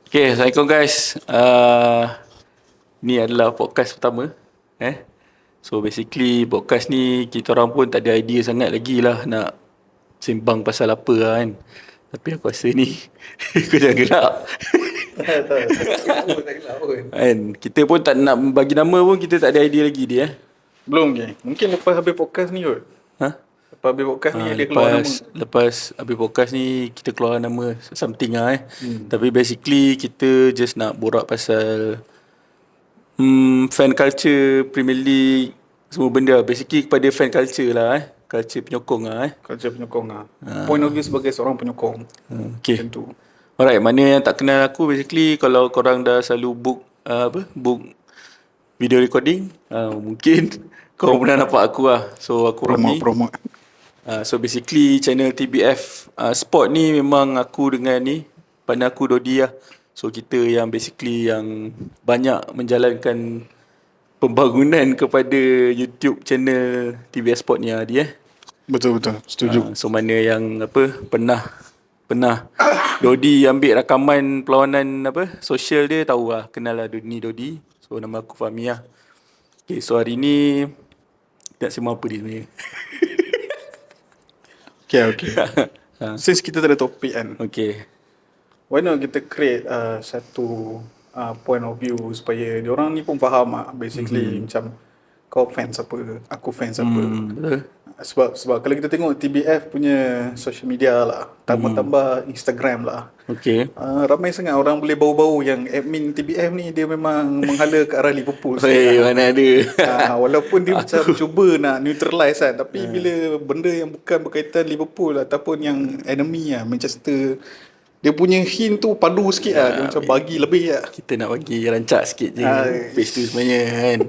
Okay, Assalamualaikum guys. Ni adalah podcast pertama. So basically podcast ni kita orang pun tak ada idea sangat lagi lah nak sembang pasal apa lah kan. Tapi aku rasa ni kau jangan gelak. Kan, kita pun tak nak bagi nama pun, kita tak ada idea lagi dia. Belum ke? Mungkin lepas habis podcast ni kot. Lepas habis podcast ni dia keluar nama. Lepas habis podcast ni kita keluar nama something lah Tapi basically kita just nak borak pasal fan culture, Premier League, semua benda. Basically kepada fan culture lah culture penyokong lah Culture penyokong lah. Point of view sebagai seorang penyokong. Okay. Macam tu. Alright, mana yang tak kenal aku, basically kalau korang dah selalu book video recording, mungkin korang pernah nampak aku lah. So aku Rami. Promote. So basically channel TBF Sport ni memang aku dengan ni partner aku Dodi lah. So kita yang basically yang banyak menjalankan pembangunan kepada YouTube channel TBF Sport ni dia. Betul. Setuju. So mana yang pernah Dodi ambil rakaman perlawanan sosial dia, tahu lah, kenal lah Dodi. So nama aku Fahmi lah. Okay, so hari ni nak sembang apa dia sebenarnya? Okay. Since kita tak ada topik kan, Okay. why not kita create satu point of view supaya diorang ni pun faham lah. Basically macam kau fans apa, aku fans apa. Betul. Sebab kalau kita tengok TBF punya social media lah, tambah Instagram lah, Okay. ramai sangat orang boleh bau-bau yang admin TBF ni dia memang menghala ke arah Liverpool. Mana ada. Walaupun dia macam cuba nak neutralize kan, tapi bila benda yang bukan berkaitan Liverpool ataupun yang enemy lah, Manchester, dia punya hint tu padu sikit lah. Dia macam bagi lebih lah. Kita nak bagi rancak sikit je page tu sebenarnya kan.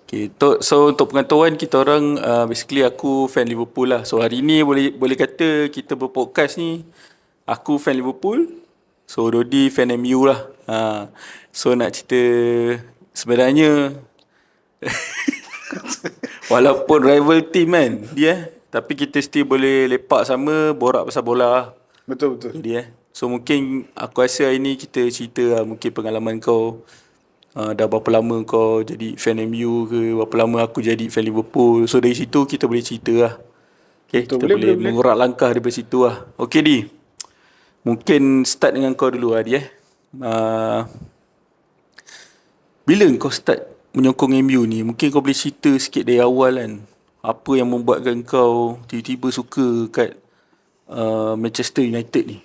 Okay, so untuk pengetahuan kita orang, basically aku fan Liverpool lah. So hari ni boleh kata kita berpodcast ni, aku fan Liverpool, so Dodi fan MU lah. So nak cerita sebenarnya walaupun rival team kan dia, tapi kita still boleh lepak sama, borak pasal bola lah. Betul. Jadi so mungkin aku rasa hari ni kita cerita lah, mungkin pengalaman kau, dah berapa lama kau jadi fan MU ke, berapa lama aku jadi fan Liverpool. So dari situ kita boleh cerita lah. Okay, betul, kita boleh mengurak langkah daripada situ lah. Okay Di, mungkin start dengan kau dulu lah Di. Bila kau start menyokong MU ni, mungkin kau boleh cerita sikit dari awal kan. Apa yang membuatkan kau tiba-tiba suka kat Manchester United ni?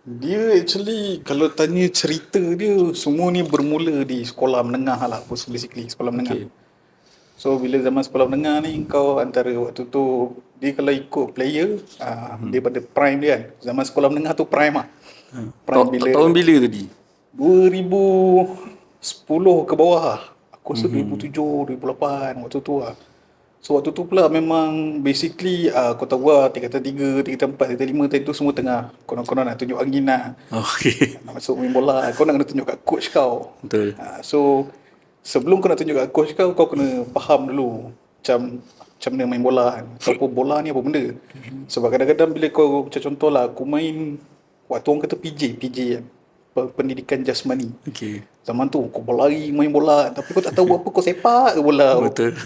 Dia actually kalau tanya cerita dia, semua ni bermula di sekolah menengah lah, basically sekolah menengah. So bila zaman sekolah menengah ni, kau antara waktu tu dia kalau ikut player, dia pada prime dia kan. Zaman sekolah menengah tu prime lah. Prime tahun bila tadi? 2010 ke bawah lah. Aku rasa 2007, 2008 waktu tu lah. So waktu tu pula memang basically kau tahu lah, tingkatan 3, tingkatan 4, tingkatan 5 tadi tu semua tengah konon-konon nak tunjuk angin lah. Okay. Nak masuk main bola, kau nak kena tunjuk kat coach kau. Betul. So sebelum kau nak tunjuk kat coach kau, kau kena faham dulu macam mana main bola kan. Apa bola ni apa benda. Sebab kadang-kadang bila kau macam contoh lah, aku main waktu orang kata PJ kan, pendidikan jasmani. Okay. Zaman tu kau berlari main bola, tapi kau tak tahu apa, kau sepak ke bola. Betul.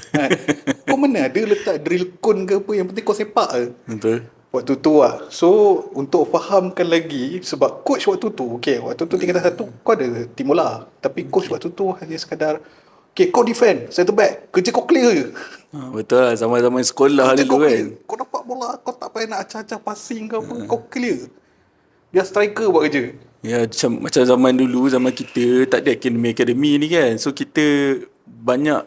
Kau mana ada letak drill cone ke apa, yang penting kau sepak ke. Betul. Waktu tu lah. So untuk fahamkan lagi, sebab coach waktu tu, waktu tu tingkatan 1 kau ada tim bola, tapi coach waktu tu hanya sekadar kau defend, center back, kerja kau clear je. Betul lah, zaman-zaman sekolah dulu kan. Kau dapat bola, kau tak payah nak acah-acah passing ke apa, kau clear. Biar striker buat kerja. Ya, macam zaman dulu, zaman kita tak ada akademi ni kan. So kita banyak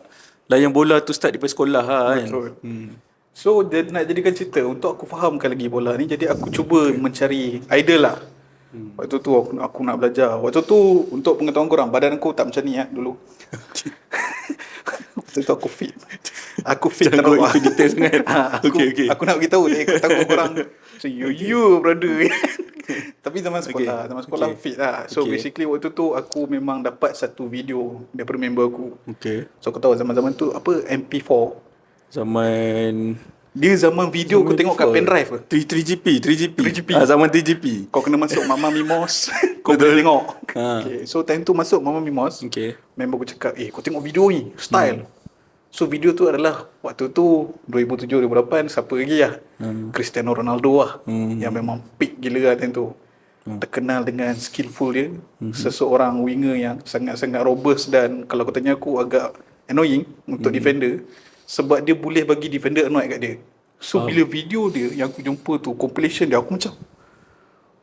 layan bola tu start daripada sekolah lah kan. Betul. So dia nak jadikan cerita untuk aku fahamkan lagi bola ni, jadi aku cuba mencari idol lah. Waktu tu aku nak belajar. Waktu tu untuk pengetahuan korang, badan aku tak macam ni dulu. Waktu tu aku fit. Aku fit jangan go into detail sangat. Okay. Aku nak beritahu ni, aku takut korang so you brother. Tapi zaman sekolah fit lah. So basically waktu tu aku memang dapat satu video daripada member aku. Okay. So aku tahu zaman-zaman tu apa MP4. Zaman Dia zaman video kau tengok kat pendrive ke? 3GP. 3GP. Zaman 3GP. Kau kena masuk Mama Mimos. Kau boleh tengok. Ha. Okay. So time tu masuk Mama Mimos. Okay. Member aku cakap, kau tengok video ni, style. So video tu adalah waktu tu 2007-2008, siapa lagi lah? Cristiano Ronaldo lah. Yang memang peak gila lah time tu. Terkenal dengan skillful dia. Seseorang winger yang sangat-sangat robust dan kalau kau tanya aku agak annoying untuk defender. Sebab dia boleh bagi defender annoyed kat dia. So bila video dia yang aku jumpa tu, compilation dia, aku macam,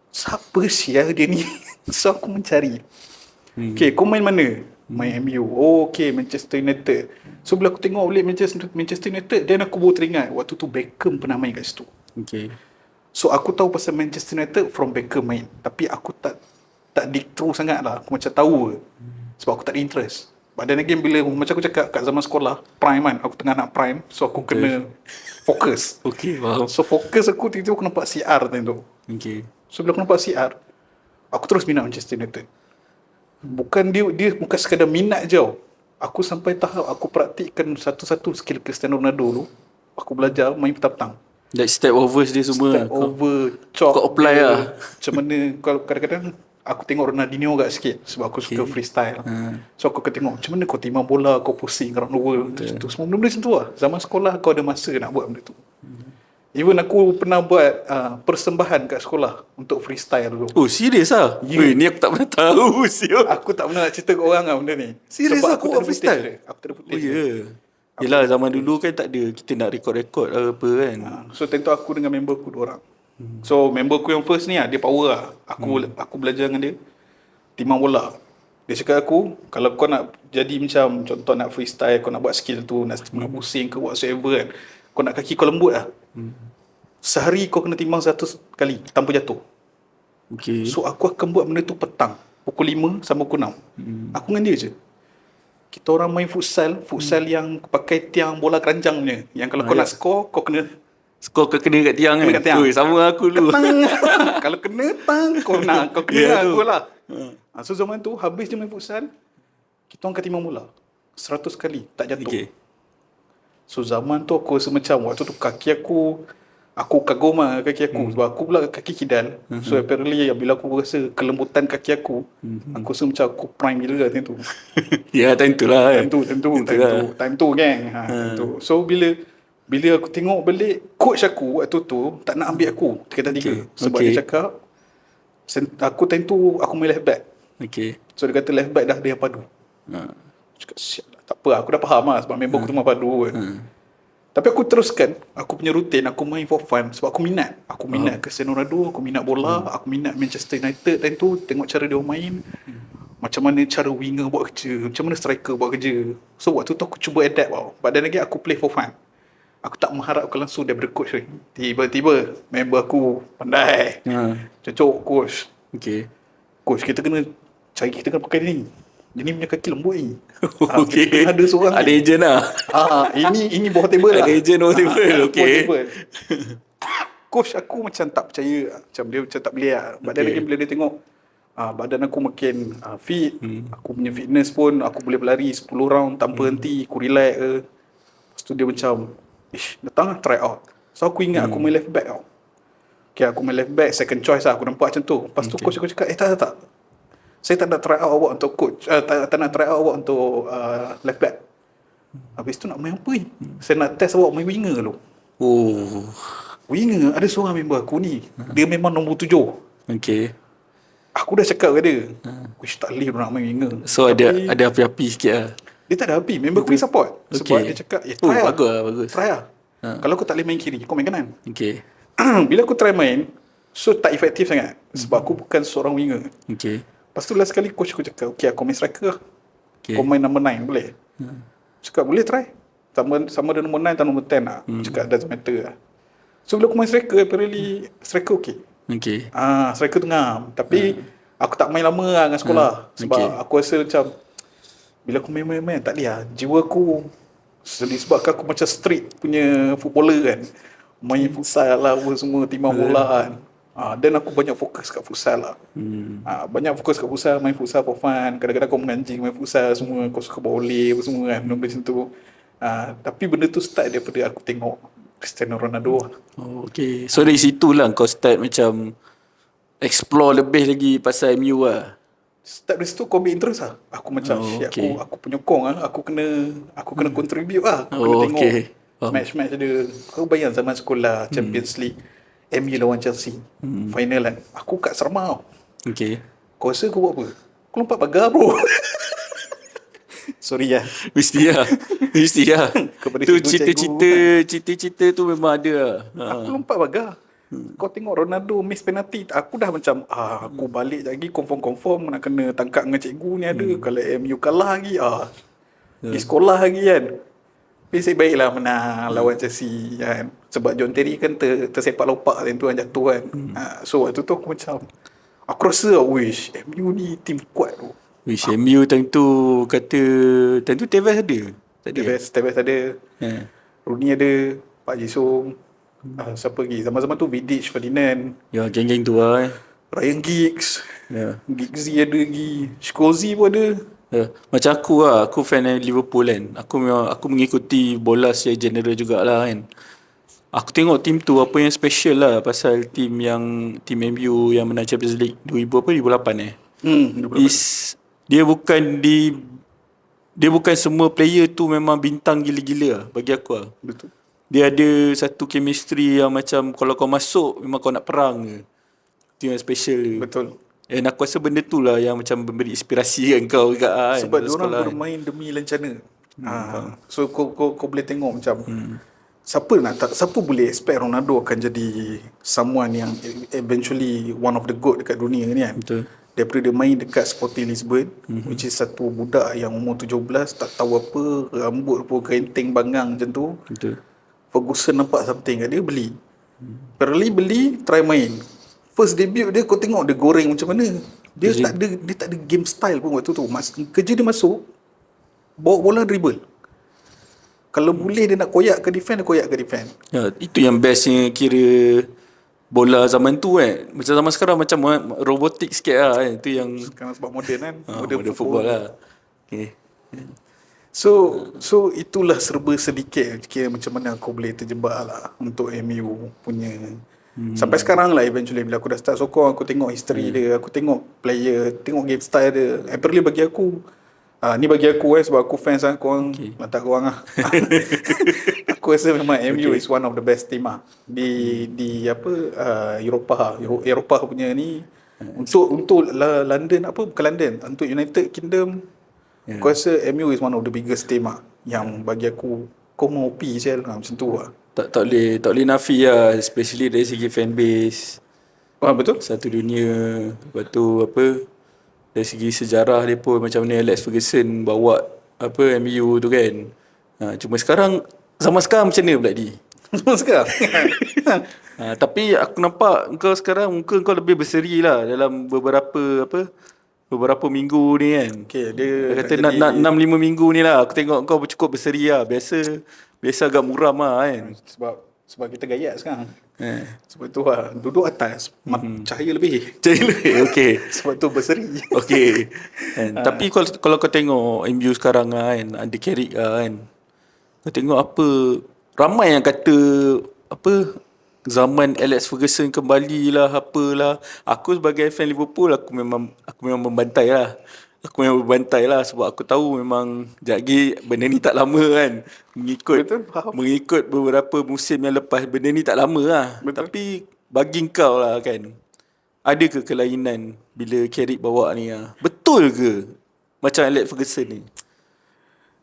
siapa sial dia ni? So aku mencari. Okay, kau main mana? Main MU. Oh okay, Manchester United. So bila aku tengok balik Manchester United, then aku baru teringat waktu tu Beckham pernah main kat situ. Okay. So aku tahu pasal Manchester United from Beckham main. Tapi aku tak dig through sangat lah. Aku macam tahu ke. Sebab aku tak ada interest. But then again, bila macam aku cakap kat zaman sekolah, prime kan, aku tengah nak prime. So aku kena fokus. Okay, faham. So fokus aku tiba-tiba aku nampak CR time tu. Okay. So bila aku nampak CR, aku terus minat Manchester United. Bukan dia bukan sekadar minat je. Aku sampai tahap aku praktikkan satu-satu skill Cristiano Ronaldo tu. Aku belajar main petang-petang. Like step overs dia semua. Step over, chop kau apply dia, lah. Macam mana, kalau kadang-kadang aku tengok Ronaldinho agak sikit sebab aku suka freestyle. So aku tengok macam mana kau timbang bola, kau pusing around the world. Tu semua benda macam tu lah. Zaman sekolah kau ada masa nak buat benda tu. Even aku pernah buat persembahan kat sekolah untuk freestyle dulu. Oh, serius ah? Yeah. Ni aku tak pernah tahu siap. Aku tak pernah nak cerita kat orang lah benda ni. Serius sebab lah, aku kau tak buat ada freestyle? footage dia. Aku tak ada Oh footage ya. dia. Yelah, zaman dulu kan tak ada kita nak record apa kan. So tentu aku dengan member aku 2 orang. So member aku yang first ni dia power lah. Aku belajar dengan dia timbang bola. Dia cakap aku, kalau kau nak jadi macam contoh nak freestyle, kau nak buat skill tu, nak pusing ke whatsoever kan, kau nak kaki kau lembut lah. Sehari kau kena timbang 100 kali tanpa jatuh. Okay. So aku akan buat benda tu petang pukul 5 sampai pukul 6. Aku dengan dia je. Kita orang main futsal yang pakai tiang bola keranjang punya. Yang kalau kau nak score, kau kena skor kau kena kat tiang kan? kat tiang. Oi, sama aku dulu. Kalau kena tang, kau kena aku lah. So zaman tu habis je main futsal, kita orang akan timbang bola 100 kali tak jatuh. Okay. So zaman tu aku rasa macam waktu tu kaki aku kagum lah kaki aku. Sebab aku pula kaki kidal. So apparently bila aku rasa kelembutan kaki aku, aku rasa macam aku prime gila lah time tu. Ya, time tu lah kan. Time tu gang. Time tu. So bila aku tengok balik, coach aku waktu tu tak nak ambil aku tingkatan 3. Sebab dia cakap aku time tu aku main left back. Okay. So dia kata left back dah dia padu. Cakap siap lah. Tak apa, aku dah faham lah sebab member aku tu memang padu kan. Tapi aku teruskan aku punya rutin, aku main for fun sebab aku minat. Aku minat Cristiano Ronaldo, aku minat bola, aku minat Manchester United time tu, tengok cara dia main. Macam mana cara winger buat kerja, macam mana striker buat kerja. So waktu tu aku cuba adapt tau. But then again aku play for fun. Aku tak mengharapkan langsung daripada coach ni. Tiba-tiba member aku pandai. Cocok coach. Okay. Coach kita kena pakai ni. Dia ni punya kaki lembut ni. Okay. Kita kena ada seorang ada ejen lah. ini bawah table lah. Ada ejen bawah table. Okay. Coach aku macam tak percaya. Macam dia macam tak boleh lah. Badan lagi bila dia tengok badan aku makin fit. Aku punya fitness pun aku boleh berlari 10 round tanpa henti. Aku relax ke. Lepas tu dia macam datang lah try out. So aku ingat aku main left back tau. Okay, aku main left back second choice lah. Aku nampak macam tu. Lepas tu coach aku cakap tak. Saya tak nak try out awak untuk coach. Tak nak try out awak untuk left back. Habis tu nak main apa ni? Saya nak test awak main winger dulu. Oh. Winger, ada seorang member aku ni. Dia memang nombor 7. Okay. Aku dah cakap ke dia. Wish tak boleh nak main winger. So tapi, ada api-api sikit lah. Dia tak ada api. Member aku ni support. Sebab dia cakap, try lah. Bagus. Try lah. Kalau kau tak boleh main kiri, kau main kanan. Okay. Bila aku try main, so tak efektif sangat. Sebab aku bukan seorang winger. Okay. Lepas tu last kali coach aku cakap, okay aku main striker lah. Okay. Kau main number 9 boleh? Cakap boleh try. Sama ada nombor 9 atau nombor 10 lah. Cakap doesn't matter lah. So bila aku main striker, apparently striker okay. Okay. Striker tu ngam. Tapi aku tak main lama lah dengan sekolah. Sebab aku rasa macam bila aku main tak boleh lah. Jiwa aku disebabkan aku macam street punya footballer kan. Main futsal lah apa semua, timbang bola kan. Dan aku banyak fokus kat futsal lah. Banyak fokus kat futsal, main futsal for fun. Kadang-kadang kau menganjing main futsal semua, kau suka boleh apa semua kan, benda macam tu. Tapi benda tu start daripada aku tengok Cristiano Ronaldo lah. Oh, okay. So dari situ lah kau start macam explore lebih lagi pasal MU lah. Start dari situ kau ambil interest lah. Aku macam okay. aku penyokong lah. Aku kena contribute lah. Aku kena tengok okay. match-match dia. Kau bayang zaman sekolah Champions League, MU lawan Chelsea, final kan. Aku kat Serma tau. Okay. Kau rasa kau buat apa? Kau lompat pagar bro. Sorry lah. Mesti lah. Mesti lah. Kepada Tu cikgu, cita-cita tu memang ada lah. Aku lompat pagar. Kau tengok Ronaldo miss penalti, aku dah macam aku balik lagi confirm nak kena tangkap dengan cikgu ni ada. Kalau MU kalah lagi di sekolah lagi kan. Tapi baiklah menang lawan Chelsea kan. Sebab John Terry kan tersepak lopak time tu kan, jatuh kan. So waktu tu aku macam aku rasa wish MU ni team kuat tu. Wish MU time tu kata time tu Tevez ada. Tak ada. Tevez ada. Rooney ada, Pak Jisung. Siapa lagi? Zaman-zaman tu Vidic, Ferdinand. Ya, geng-geng tu lah Ryan Giggs. Giggsy ada lagi. Schkolzy pun ada. Macam aku lah, aku fan Liverpool kan. Aku mengikuti bola secara general jugalah kan. Aku tengok tim tu apa yang special lah pasal tim MU yang menang Champions League 2008 dia bukan semua player tu memang bintang gila-gila lah, bagi aku lah. Betul. Dia ada satu chemistry yang macam kalau kau masuk memang kau nak perang ke. Itu yang special dia. Betul. And aku rasa benda tu lah yang macam memberi inspirasi kan kau juga kan. Sebab diorang bermain demi lencana. So kau boleh tengok macam siapa boleh expect Ronaldo akan jadi someone yang eventually one of the GOAT dekat dunia ni kan. Betul. Daripada dia main dekat Sporting Lisbon, which is satu budak yang umur 17, tak tahu apa, rambut pun kerinting bangang macam tu. Betul. Ferguson nampak something kat dia, beli. Beli, try main. First debut dia, kau tengok dia goreng macam mana. Dia tak ada game style pun waktu tu. Kerja dia masuk, bawa bola dribble. Kalau boleh dia nak koyak ke defend, dia koyak ke defend. Ya, itu yang bestnya kira bola zaman tu kan. Macam zaman sekarang macam robotik sikit lah kan. Itu yang Sekarang sebab moden kan. modern football lah. Okay. So itulah serba sedikit kira macam mana aku boleh terjebak lah untuk MU punya. Sampai sekarang lah eventually bila aku dah start sokong, aku tengok history dia, aku tengok player, tengok game style dia. Apparently bagi aku ni bagi aku sebab aku fans lah, korang lantak korang lah. Aku rasa memang MU is one of the best team lah di Eropah punya ni. Untuk London bukan London, untuk United Kingdom. Aku rasa MU is one of the biggest team lah, yang bagi aku kau mau OP je lah, macam tu lah. Tak boleh nafi lah, especially dari segi fanbase. Betul. Satu dunia. Lepas tu dari segi sejarah dia pun macam mana Alex Ferguson bawa MU tu kan. Cuma sekarang zaman sekarang macam mana pula di? Zaman sekarang. Tapi aku nampak kau sekarang muka kau lebih berseri lah dalam beberapa minggu ni kan. Dia kata nak 6-5 minggu ni lah aku tengok kau cukup berseri lah. Biasa agak muram lah kan. Sebab kita gayat sekarang. Sebab tu lah duduk atas cahaya lebih. Okay. Sebab tu berseri. Okay. Tapi kalau kau tengok MU sekarang kan, ada Carrick kan. Kau tengok ramai yang kata zaman Alex Ferguson kembali lah apalah. Aku sebagai fan Liverpool aku memang membantai lah. Sebab aku tahu memang jagi benda ni tak lama kan. Mengikut beberapa musim yang lepas, benda ni tak lama lah. Betul. Tapi bagi kau lah kan, ada ke kelainan bila Carrick bawa ni lah? Betul ke macam Alex Ferguson ni?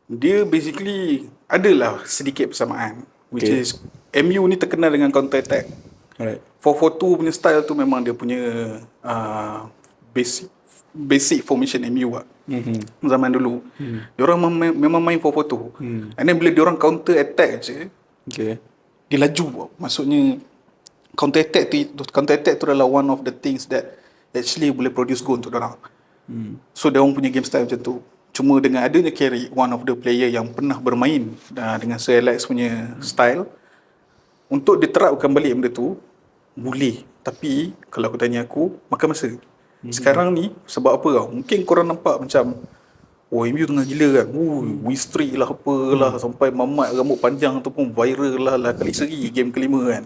Dia basically adalah sedikit persamaan, which is MU ni terkenal dengan counter attack. Alright. 4-4-2 punya style tu memang dia punya basic formation MU lah. Zaman dulu. Diorang memang main 4-4-2. And then bila diorang counter attack je, dia laju. Maksudnya counter attack tu adalah one of the things that actually boleh produce goal untuk diorang. So diorang punya game style macam tu. Cuma dengan adanya Carrick, one of the player yang pernah bermain dengan Sir Alex punya style, untuk diterapkan balik benda tu boleh. Tapi kalau aku tanya aku, makan masa. Sekarang ni sebab apa tau? Mungkin korang nampak macam MU tengah gila kan. Wistri lah apalah, sampai Mamat rambut panjang tu pun viral lah kali seri game kelima kan.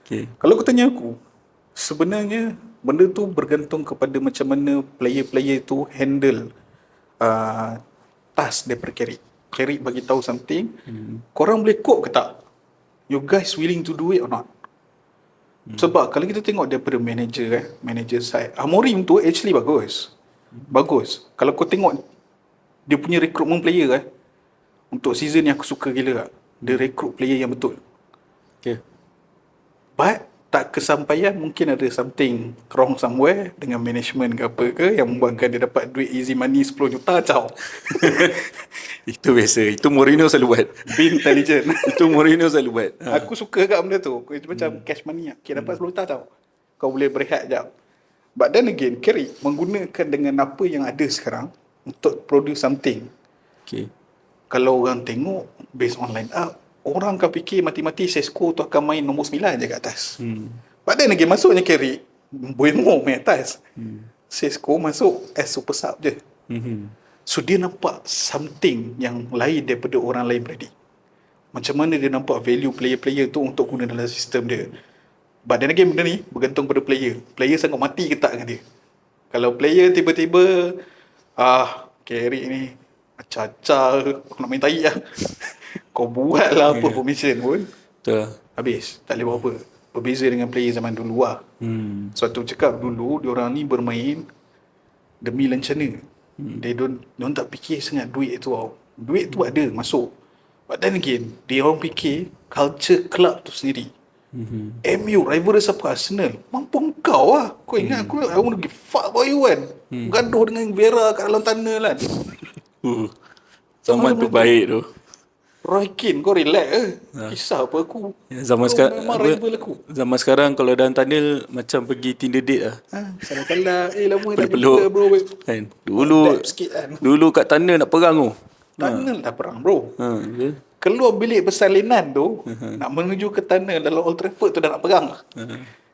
Okay. Kalau kau tanya aku, sebenarnya benda tu bergantung kepada macam mana player-player tu handle task daripada Carrick. Carrick bagi tahu something, korang boleh cope ke tak? You guys willing to do it or not? Sebab kalau kita tengok daripada manager side, Amorim tu actually bagus. Kalau kau tengok dia punya recruitment player untuk season yang aku suka gila, dia recruit player yang betul. Okay. But tak kesampaian, mungkin ada something wrong somewhere dengan management ke apa ke yang membuatkan dia dapat duit easy money 10 juta caw. Itu biasa. Itu Mourinho selalu buat. Be intelligent. Itu Mourinho selalu buat. Aku suka kat benda tu. Macam cash money. Okay, dapat 10 juta tau. Kau boleh berehat jap. But then again, Carrick menggunakan dengan apa yang ada sekarang untuk produce something. Okay. Kalau orang tengok based on line up, orang akan fikir mati-mati Sesko tu akan main nombor 9 je kat atas. But then again, masuknya Carrick, Buemo main atas. Sesko masuk as super sub je. So dia nampak something yang lain daripada orang lain predict. Macam mana dia nampak value player-player tu untuk guna dalam sistem dia. But then again, benda ni bergantung pada player. Player sanggup mati ke tak dengan dia. Kalau player tiba-tiba Carrick ni acah-acah, aku nak main tai lah. Kau buat lah apa formation pun, Betul. habis, tak boleh buat apa. Berbeza dengan player zaman dulu lah. So tu cakap dulu diorang ni bermain demi lencana. Diorang tak fikir sangat duit tu tau. Duit tu ada masuk. But then again, diorang fikir culture club tu sendiri. MU rival siapa? Arsenal. Mampu kau lah. Kau ingat aku I want to give fuck about you kan. Gaduh dengan Vera kat dalam tunnel kan. Zaman tu baik tu. Roy Keane, kau relax Kisah apa aku. Zaman kau sekarang memang rival aku. Zaman sekarang kalau dalam tunnel macam pergi Tinder date lah. Salah-salah. Lama tak Peluk-peluk. jumpa bro. Kan. Dulu Sikit kan. dulu kat tunnel nak perang tu. Tunnel dah perang bro. Okay. Keluar bilik persalinan tu, nak menuju ke tunnel dalam Old Trafford tu dah nak perang.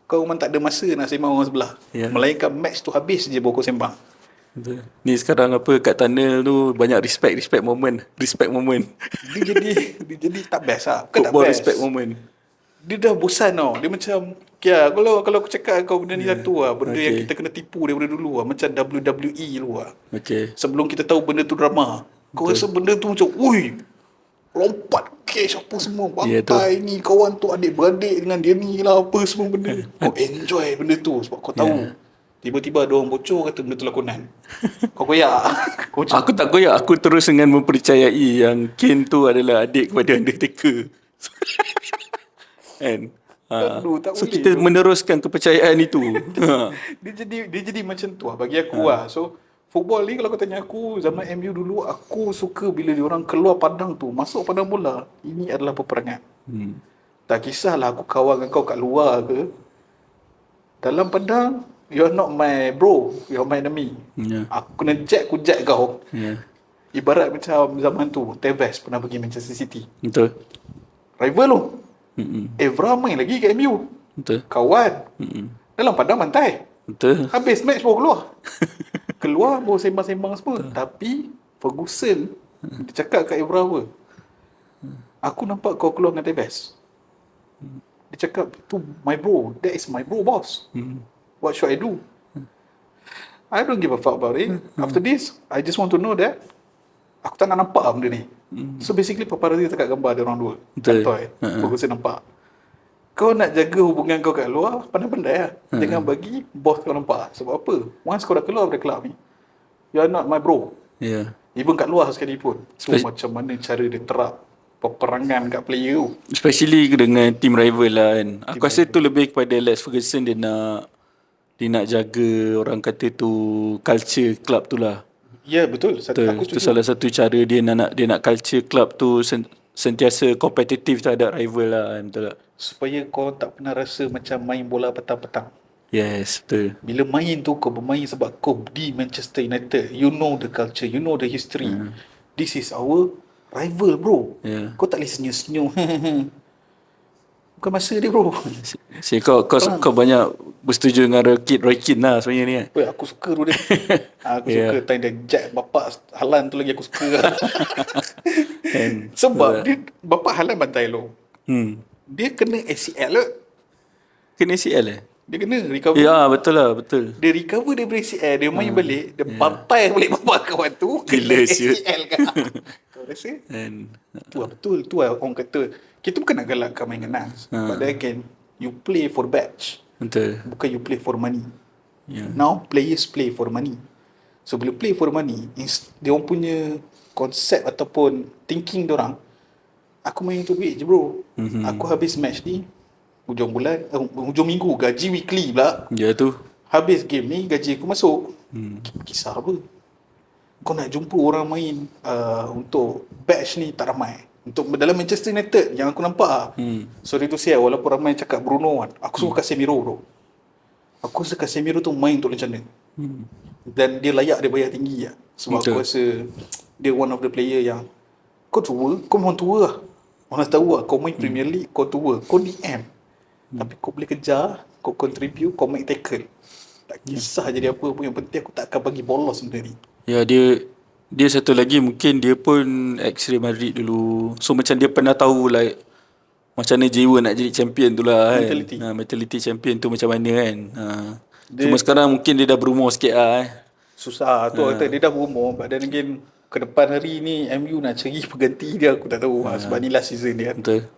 Kau memang tak ada masa nak sembang orang sebelah. Melainkan match tu habis je baru kau sembang. Betul. Ni sekarang apa kat tunnel tu banyak respect moment. Dia jadi tak best lah. Bukan tak Football best. respect moment. Dia dah bosan tau. Dia macam kalau aku cakap kau benda ni satu lah. Benda yang kita kena tipu daripada dulu lah. Macam WWE dulu lah. Okay. Sebelum kita tahu benda tu drama. Kau rasa benda tu macam ui, lompat cash apa semua, bantai ni kawan tu adik-beradik dengan dia ni lah apa semua benda. Kau enjoy benda tu sebab kau tahu. Tiba-tiba ada orang bocor kata benda tu lakonan. Kau koyak. Aku tak koyak. Aku terus dengan mempercayai yang Kane tu adalah adik kepada Undertaker. Kan? Tak So boleh kita tu. meneruskan kepercayaan itu. Dia jadi macam tu lah bagi aku lah. So football ni kalau kau tanya aku, zaman MU dulu aku suka bila diorang keluar padang tu, masuk padang bola, ini adalah peperangan. Tak kisahlah aku kawan dengan kau kat luar ke, dalam padang you're not my bro, you're my enemy. Aku kena aku jack kau. Ibarat macam zaman tu Tevez pernah pergi Manchester City. Betul. Rival tu. Evra main lagi kat MU. Betul. Kawan. Dalam padang mantai. Betul. Habis match baru keluar. Keluar baru sembang-sembang semua. Tapi Ferguson dia cakap kat Evra apa? Aku nampak kau keluar dengan Tevez. Dia cakap tu my bro. That is my bro boss. What should I do? I don't give a fuck about it. After this, I just want to know that aku tak nak nampak benda ni. So basically paparazzi tak gambar dia orang dua. Betul. Kantoi. Ferguson nampak. Kau nak jaga hubungan kau kat luar, pandai-pandai lah. Jangan bagi bos kau nampak. Sebab apa? Once kau dah keluar dari kelab ni, you are not my bro. Yeah. Even kat luar sekalipun. So macam mana cara dia terap peperangan kat player tu. Especially dengan team rival lah kan. Aku rasa tu lebih kepada Alex Ferguson dia nak jaga orang kata tu culture club tu lah. Ya betul. Aku Itu setuju. salah satu cara dia nak culture club tu sentiasa kompetitif terhadap rival lah kan. Betul tak? Supaya kau tak pernah rasa macam main bola petang-petang. Yes, betul. Bila main tu kau bermain sebab kau di Manchester United. You know the culture, you know the history. This is our rival bro. Kau tak boleh senyum-senyum. Bukan masa dia bro. Kau banyak bersetuju dengan Roy Keane lah sebenarnya ni kan. Weh, aku suka tu dia. Aku suka time dia jack bapak Haaland tu lagi aku suka lah. Kan? Sebab dia, bapak Haaland bantai lo. Dia kena ACL lah. Kena ACL Dia kena recover. Ya betul lah, betul. Dia recover daripada ACL, dia main balik, dia bantai balik bapak kawan tu. Gila, kena siut. ACL kan. Kau rasa? Tu lah betul. Tu lah orang kata, kita bukan nak galakkan main dengan Nas. But then again, you play for badge. Betul. Bukan you play for money. Yeah. Now players play for money. So bila play for money, dia orang punya konsep ataupun thinking dia orang, aku main untuk duit je bro. Aku habis match ni hujung bulan, hujung minggu, gaji weekly pula. Ya tu. Habis game ni gaji aku masuk. Kisah apa? Kau nak jumpa orang main untuk batch ni tak ramai. Untuk dalam Manchester United yang aku nampak sorry tu saya, walaupun ramai cakap Bruno kan, aku suka Casemiro bro. Aku rasa Casemiro tu main untuk macam mana. Dan dia layak dia bayar tinggi lah. Sebab aku rasa dia one of the player yang kau tua, kau memang tua lah. Orang tahu lah, kau main Premier League, kau tua, kau DM. Tapi kau boleh kejar, kau contribute, kau make tackle. Tak kisah jadi apa pun, yang penting aku tak akan bagi bolos benda ni. Ya dia satu lagi, mungkin dia pun ex-Real Madrid dulu. So macam dia pernah tahu like macam mana jiwa nak jadi champion tu lah kan. Mentality champion tu macam mana kan. Cuma sekarang mungkin dia dah berumur sikit lah Susah tu kata dia dah berumur. Badan again ke depan hari ni MU nak cari pengganti dia, aku tak tahu sebab ni last season dia. Betul.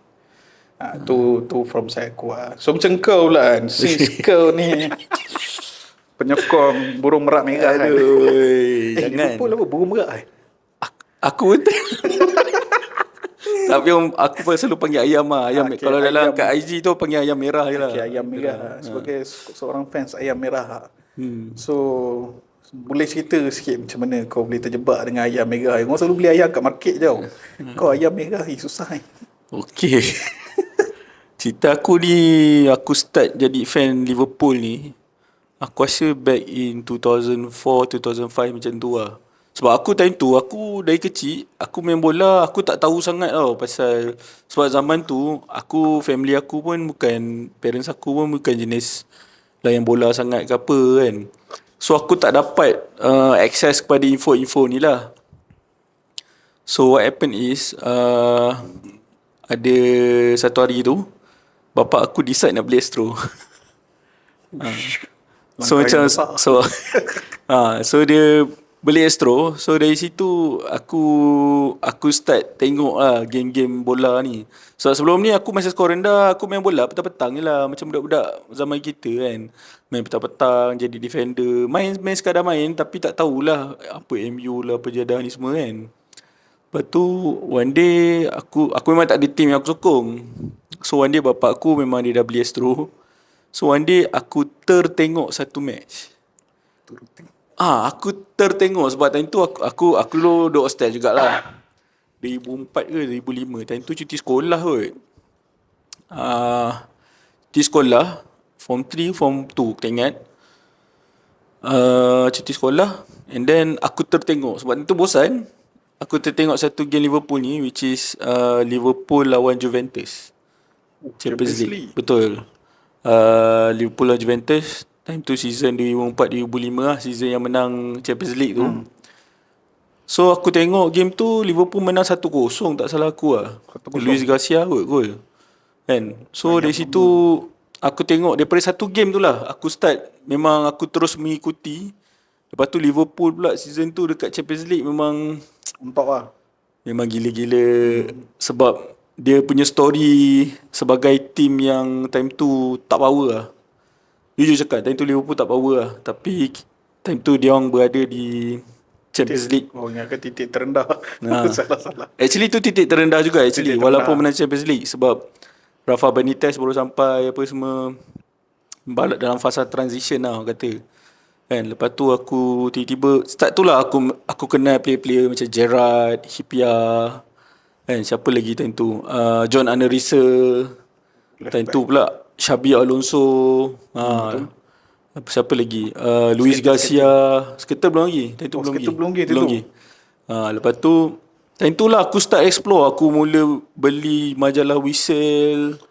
Tu from saya aku lah. So macam kau lah kan, since kau ni penyokong burung merak merah kan. Jangan. Liverpool apa burung merak Aku betul. Tapi aku pun selalu panggil ayam lah. Kalau dalam kat IG tu panggil ayam merah je lah. ayam merah. Sebagai seorang fans ayam merah. So boleh cerita sikit macam mana kau boleh terjebak dengan ayam merah. Kau selalu beli ayam kat market je. Kau ayam merah susah ni. Okay. Cerita aku ni, aku start jadi fan Liverpool ni, aku rasa back in 2004-2005 macam tu lah. Sebab aku time tu, aku dari kecil, aku main bola, aku tak tahu sangat tau pasal, sebab zaman tu, family aku pun bukan, parents aku pun bukan jenis layan bola sangat ke apa kan. So aku tak dapat access kepada info-info ni lah. So what happened is, ada satu hari tu, bapak aku decide nak beli Astro. So macam so dia beli Astro. So dari situ aku start tengok lah game-game bola ni. So sebelum ni aku masa sekolah rendah, aku main bola petang-petang je lah, macam budak-budak zaman kita kan. Main petang-petang jadi defender, main sekadar main, tapi tak tahulah apa MU lah, apa jadah ni semua kan. Lepas tu one day aku memang tak ada team yang aku sokong. So one day bapak aku memang dia dah beli Astro. So one day aku tertengok satu match. Aku tertengok sebab time tu aku dulu duduk hostel jugalah. 2004 ke 2005. Time tu cuti sekolah kot. Cuti sekolah form 3, form 2 aku tak ingat. Cuti sekolah, and then aku tertengok sebab time tu bosan. Aku tertengok satu game Liverpool ni, which is Liverpool lawan Juventus. Champions League. Betul. Liverpool lawan Juventus. Time tu season 2004-2005 lah, season yang menang Champions League tu. So aku tengok game tu Liverpool menang 1-0, tak salah aku lah. Luis Garcia kot gol. Kan? So dari situ aku tengok daripada satu game tu lah, aku start, memang aku terus mengikuti. Lepas tu Liverpool pula season tu dekat Champions League memang Untuk lah. memang gila-gila. Sebab dia punya story sebagai team yang time tu tak power lah. Jujur cakap, time tu Liverpool tak power lah. Tapi time tu dia orang berada di Champions League. Oh, ingatkan titik terendah. Salah-salah. Actually tu titik terendah juga actually, walaupun menang Champions League. Sebab Rafa Benitez baru sampai, apa semua, balik dalam fasa transition lah orang kata. Kan, lepas tu aku tiba-tiba start tu lah aku kenal player-player macam Gerrard, Hyypiä, kan, siapa lagi time tu, John Arne Riise, time tu pula Xabi Alonso, siapa lagi, Luis Garcia, Skrtel belum lagi, time tu belum lagi. Lepas tu time tu lah aku start explore, aku mula beli majalah Whistle.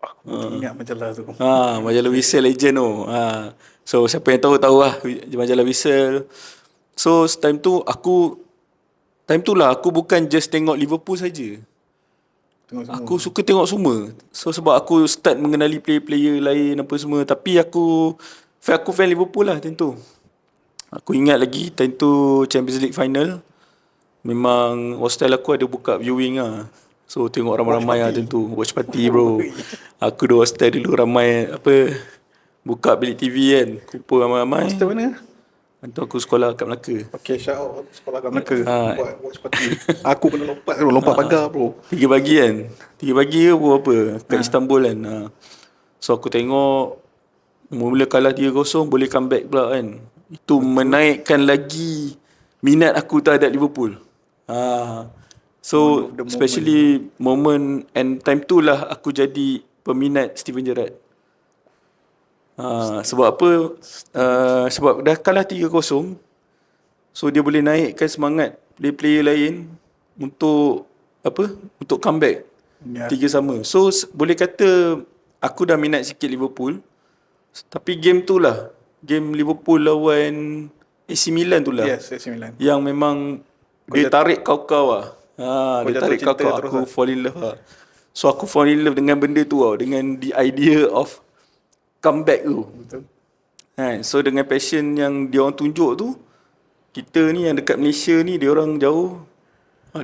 Aku ingat majalah tu. Majalah Whistle Legend tu. So siapa yang tahu lah majalah Whistle. So time tu lah aku bukan just tengok Liverpool saja. Tengok semua. Aku suka tengok semua. So sebab aku start mengenali player-player lain apa semua, tapi aku fan Liverpool lah time tu. Aku ingat lagi time tu Champions League final. Memang hostel aku ada buka viewing lah. So tengok ramai-ramai lah time tu. Watch party bro. Aku di hostel dulu ramai buka bilik TV kan. Kumpul ramai-ramai. Hostel mana? Hantu aku sekolah kat Melaka. Okay, shout out sekolah kat Melaka. Buat watch party. Aku kena lompat pagar bro. 3 pagi kan. 3 pagi ke apa kat Istanbul kan. So aku tengok mula kalah 3-0 boleh comeback pula kan. Itu menaikkan lagi minat aku terhadap Liverpool. So especially moment and time tu lah aku jadi peminat Steven Gerrard. Sebab apa? Sebab dah kalah 3-0. So dia boleh naikkan semangat player-player lain untuk untuk comeback. 3-3. So boleh kata aku dah minat sikit Liverpool. Tapi game tu lah, game Liverpool lawan AC Milan tu lah. Yes, AC Milan. Yang memang dia tarik kau-kau lah. Dia tarik kau-kau, aku fall in love lah. So aku fall in love dengan benda tu lah, dengan the idea of comeback tu. Betul. So dengan passion yang dia orang tunjuk tu, kita ni yang dekat Malaysia ni, dia orang jauh,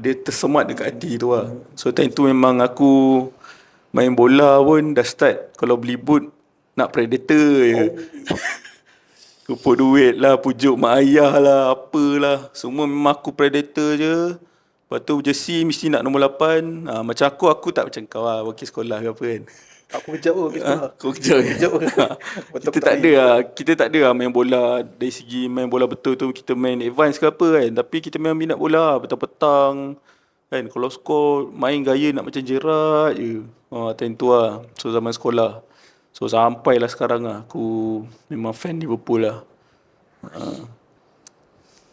dia tersemat dekat hati tu lah. So time tu memang aku main bola pun dah start, kalau beli boot nak Predator je. Kumpul duit lah, pujuk mak ayah lah, apalah. Semua memang aku Predator je. Lepas tu jersey mesti nak nombor 8. Macam aku tak macam kau lah, wakil sekolah ke apa kan. Aku kejap pun wakil sekolah. Kau kejap kita tak ada lah main bola dari segi main bola betul tu, kita main advance ke apa kan. Tapi kita memang minat bola petang-petang kan. Kalau skor main gaya nak macam Gerrard je. Time tu lah. So zaman sekolah. So sampailah sekarang lah aku memang fan Liverpool lah.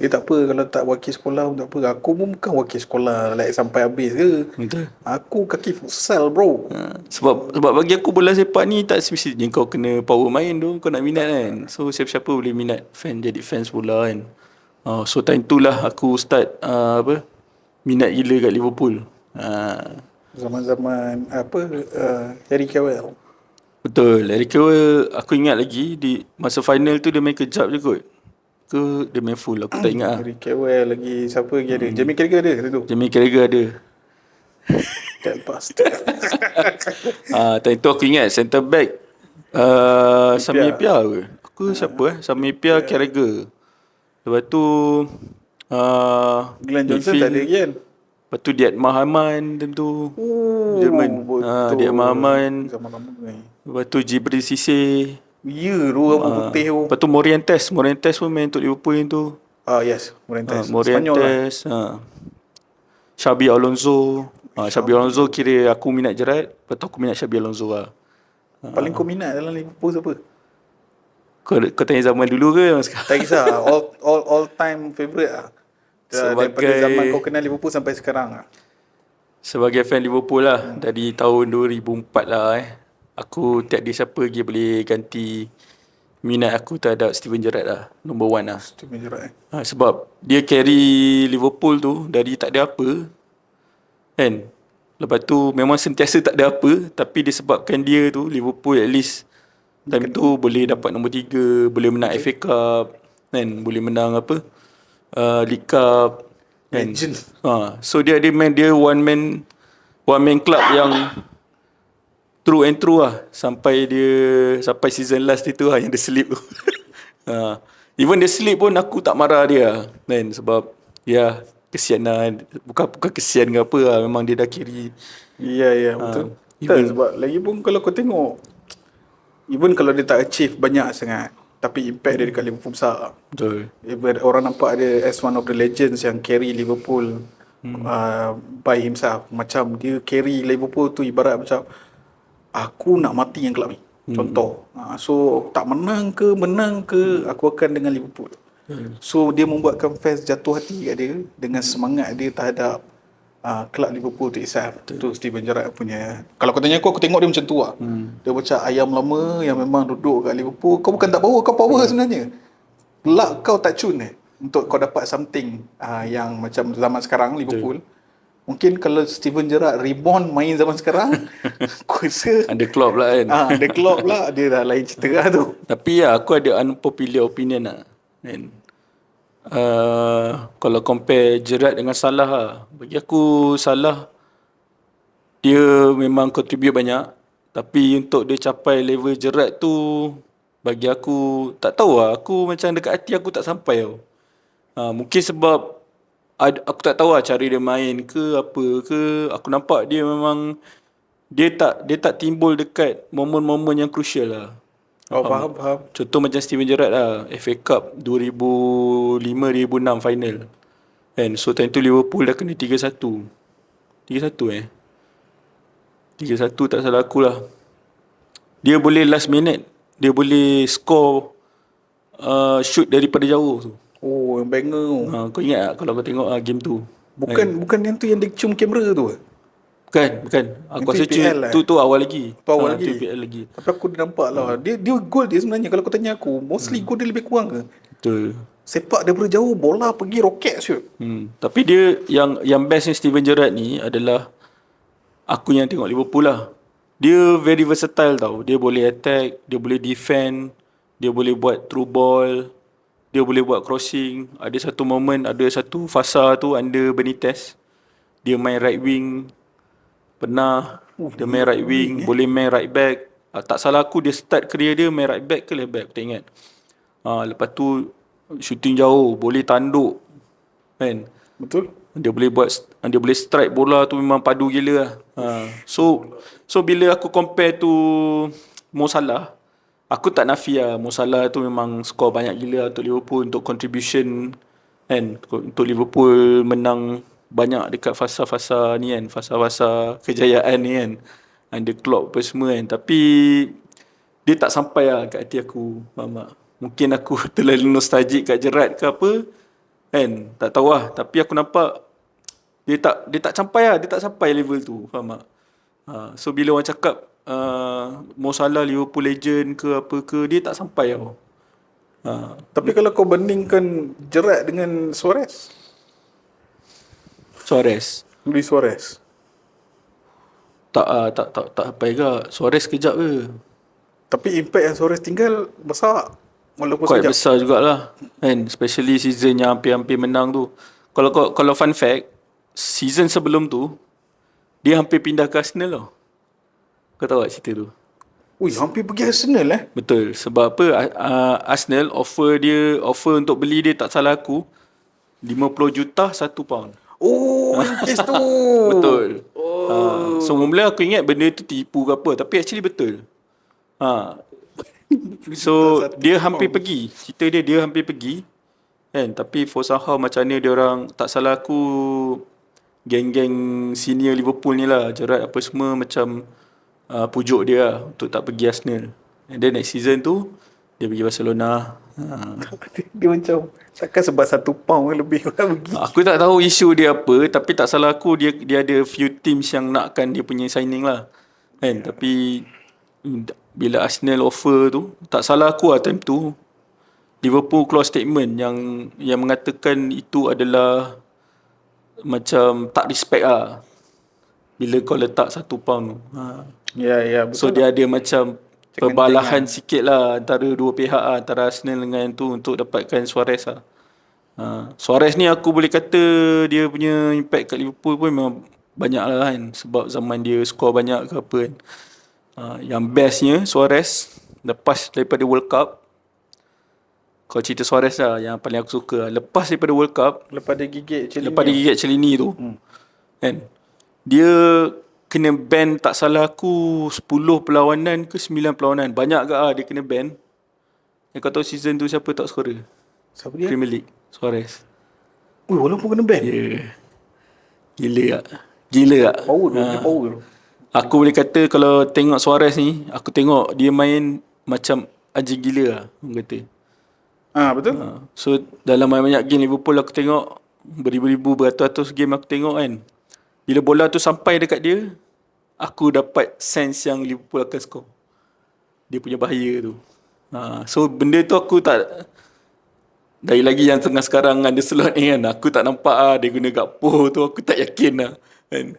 Tak apa kalau tak wakil sekolah pun tak apa. Aku pun bukan wakil sekolah like sampai habis ke. Betul. Aku kaki futsal bro. Sebab bagi aku bola sepak ni tak semestinya kau kena power main tu, kau nak minat kan. So siapa-siapa boleh minat jadi fans bola kan. So time tu lah aku start minat gila kat Liverpool. Zaman-zaman Harry Kewell. Betul. Harry Kewell aku ingat lagi di masa final tu dia main kejap je kot. Ke dia main full, aku tak ingat lah. Harry Kewell lagi, siapa lagi ada? Jamie Carragher ada kata tu. Jamie Carragher ada. That bastard. Time tu aku ingat center back Sami Hyypiä ke? Aku siapa Sami Hyypiä, Carragher. Lepas tu Glenn Johnson tak ada lagi kan? Lepas tu Diat Mahaman time tu. Jerman. Diat Mahaman. Zaman lama ni. Lepas tu Jibril Cissé. Ya, dua rambut putih tu. Lepas tu Morientes pun main untuk Liverpool yang tu. Yes, Morientes. Morientes. Xabi Alonso. Xabi Alonso kira aku minat Gerrard. Lepas tu aku minat Xabi Alonso lah. Paling kau minat dalam Liverpool siapa? Kau tanya zaman dulu ke sekarang? Tak kisah. all time favourite lah. Daripada zaman kau kenal Liverpool sampai sekarang lah. Sebagai fan Liverpool lah. Dari tahun 2004 lah aku tak ada siapa lagi boleh ganti minat aku terhadap Steven Gerrard lah. Number 1 lah. Steven Gerrard sebab dia carry Liverpool tu dari tak ada apa kan. Lepas tu memang sentiasa tak ada apa, tapi disebabkan dia tu Liverpool at least time tu boleh dapat nombor 3, boleh menang FA Cup kan, boleh menang League Cup kan. So dia one man club yang true and true lah sampai season last itu lah yang dia slip tu. Even dia slip pun aku tak marah dia kan, sebab kesian lah. Bukan kesian ke apa lah, memang dia dah kiri. Ya betul. Sebab lagi pun kalau kau tengok, even kalau dia tak achieve banyak sangat, tapi impact dia dekat Liverpool besar. Betul. Orang nampak dia as one of the legends yang carry Liverpool by himself. Macam dia carry Liverpool tu ibarat macam aku nak mati yang kelab ni. Contoh. So tak menang ke aku akan dengan Liverpool. So dia membuatkan fans jatuh hati kat dia dengan semangat dia terhadap kelab Liverpool tu itself. Tu Steven Gerrard punya. Kalau kau tanya aku tengok dia macam tu lah. Dia macam ayam lama yang memang duduk kat Liverpool. Kau bukan tak power, kau power sebenarnya. Luck kau tak cun untuk kau dapat something yang macam zaman sekarang Liverpool. Mungkin kalau Steven Gerrard reborn main zaman sekarang, aku rasa Ada Klopp lah kan. ada Klopp lah, dia dah lain cerita lah tu. Tapi aku ada unpopular opinion lah kan. Kalau compare Gerrard dengan Salah lah, bagi aku Salah dia memang contribute banyak, tapi untuk dia capai level Gerrard tu, bagi aku tak tahu lah, aku macam dekat hati aku tak sampai tau. Mungkin sebab aku tak tahu lah cara dia main ke apa ke. Aku nampak dia memang dia tak timbul dekat momen-momen yang crucial lah. Faham. Contoh macam Steven Gerrard lah, FA Cup 2005-2006 final kan. So time tu Liverpool dah kena 3-1 tak salah aku lah. Dia boleh last minute, dia boleh score shoot daripada jauh tu. Oh, yang banger tu. Kau ingat tak kalau kau tengok game tu? Bukan yang tu yang dia cium kamera tu. Bukan. Aku rasa EPL lah. tu awal lagi. Awal lagi. Tu EPL lagi. Tapi aku dah nampak lah. Dia gol dia sebenarnya, kalau kau tanya aku, mostly gol dia lebih kurang ke. Betul. Sepak daripada jauh, bola pergi roket shoot. Tapi dia yang bestnya Steven Gerrard ni adalah, aku yang tengok Liverpool lah, dia very versatile tau. Dia boleh attack, dia boleh defend, dia boleh buat through ball, dia boleh buat crossing. Ada satu fasa tu under Benitez, dia main right wing. Pernah dia main right wing, boleh main right back. Tak salah aku dia start career dia main right back ke left back, aku tak ingat. Lepas tu shooting jauh, boleh tanduk kan. Betul. Dia boleh strike bola tu, memang padu gila lah. So bila aku compare tu Mo Salah, aku tak nafi lah Mo Salah tu memang skor banyak gila untuk Liverpool, untuk contribution kan, untuk Liverpool menang banyak dekat fasa-fasa ni kan, fasa-fasa kejayaan ni kan, under Klopp apa semua kan. Tapi dia tak sampai lah kat hati aku, faham tak? Mungkin aku terlalu nostalgic kat Gerrard ke apa kan, tak tahu lah. Tapi aku nampak dia tak sampai level tu, faham tak? So bila orang cakap Mo Salah Liverpool legend ke apa ke, dia tak sampai tau. Tapi kalau kau bandingkan Gerrard dengan Suarez, Luis Suarez, tak apa juga. Suarez kejap ke. tapi impact yang Suarez tinggal besar. Walaupun Quite sekejap. besar jugalah kan, especially season yang hampir-hampir menang tu. Kalau fun fact, season sebelum tu dia hampir pindah ke Arsenal tau. Kau tahu tak cerita tu? Ui, hampir pergi Arsenal Betul. Sebab apa? Arsenal offer untuk beli dia, tak salah aku, 50 juta 1 pound. Oh, kes tu. Betul. So mula aku ingat benda tu tipu ke apa, tapi actually betul. So dia hampir pergi. Cerita dia hampir pergi kan, tapi for somehow macam mana dia orang, tak salah aku, geng-geng senior Liverpool ni lah, Gerrard apa semua, macam pujuk dia lah untuk tak pergi Arsenal. And then next season tu dia pergi Barcelona. Dia macam takkan sebab 1 pound lebih orang pergi. Aku tak tahu isu dia apa, tapi tak salah aku dia ada few teams yang nakkan dia punya signing lah kan. Tapi bila Arsenal offer tu, tak salah aku lah time tu, Liverpool keluar statement yang mengatakan itu adalah macam tak respect lah bila kau letak 1 pound tu. Ya, betul. So dia ada macam perbalahan sikit lah antara dua pihak lah, antara Arsenal dengan tu, untuk dapatkan Suarez lah. Suarez ni aku boleh kata dia punya impact kat Liverpool pun memang banyak lah kan, sebab zaman dia skor banyak ke apa kan. Yang bestnya Suarez lepas daripada World Cup, kalau cerita Suarez lah yang paling aku suka, lepas daripada World Cup, Lepas dia gigit Cellini tu kan, dia kena ban, tak salah aku 10 perlawanan ke 9 perlawanan, banyak ke dia kena ban. Yang kau tahu season tu siapa top scorer Siapa dia? Premier League? Suarez. Ui, walaupun kena ban. Gila tak? Power tu, dia power tu. Aku boleh kata kalau tengok Suarez ni, aku tengok dia main macam aja gila lah, aku kata. Betul. So dalam banyak game Liverpool aku tengok, beribu-ribu, beratus-ratus game aku tengok kan, Bila bola tu sampai dekat dia, aku dapat sense yang Liverpool akan score. Dia punya bahaya tu. So benda tu aku tak, dari lagi yang tengah sekarang ada slot ni kan, aku tak nampak dia guna gakpo tu, aku tak yakin lah kan.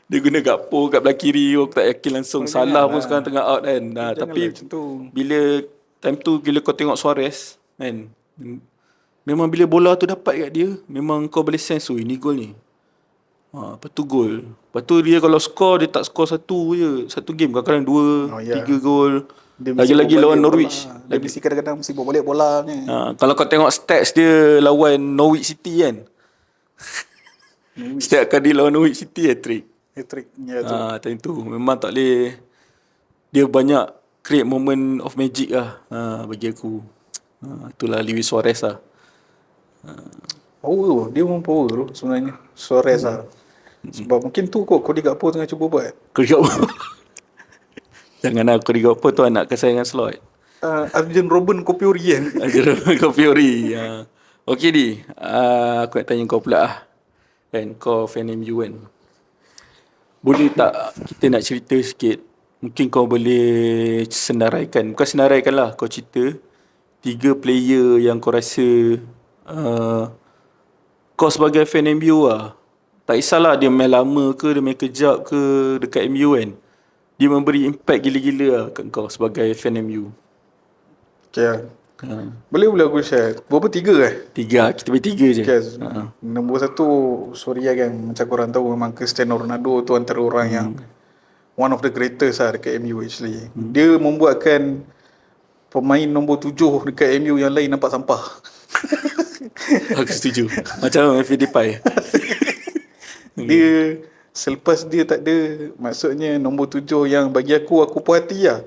Dia guna gakpo kat belah kiri, aku tak yakin langsung. Salah pun sekarang tengah out kan. Tapi macam tu. bila time tu, bila kau tengok Suarez kan, memang bila bola tu dapat kat dia, memang kau boleh sense ini gol ni. Lepas tu gol. Lepas tu dia kalau score, dia tak score satu je. Satu game, kadang-kadang 2, 3 gol. Lagi-lagi lawan Norwich. Dia mesti kadang-kadang mesti bawa balik bola ni. Kalau kau tengok stats dia lawan Norwich City kan. Setiap kali lawan Norwich City, Hat-trick. Ya tu. Time tu memang tak boleh. Dia banyak create moment of magic lah, bagi aku. Itulah Luis Suarez lah. Power, dia memang power tu sebenarnya. Suarez lah. Sebab mungkin tu kot Cody Gakpo tengah cuba buat. Cody Gakpo. Jangan Cody Gakpo tu anak kesayangan slot. Arjen Robben Kopiori kan. Arjen Robben Kopiori. Okay Di, aku nak tanya kau pula lah. Kan, kau fan MU kan. Boleh tak kita nak cerita sikit, mungkin kau boleh senaraikan, bukan senaraikan lah, kau cerita 3 player yang kau rasa kau sebagai fan MU lah, tak kisahlah dia main lama ke, dia main kejap ke dekat MU kan, dia memberi impact gila-gila lah kat kau sebagai fan MU. Okay. Boleh aku share. Berapa 3 3, kita beri 3 je. Okay. Nombor 1, sorry kan, macam korang tahu memang Cristiano Ronaldo tu antara orang yang one of the greatest lah dekat MU actually. Dia membuatkan pemain nombor 7 dekat MU yang lain nampak sampah. Aku setuju. Macam Memphis Depay. Dia selepas dia tak ada, maksudnya nombor 7 yang bagi aku puas hati lah.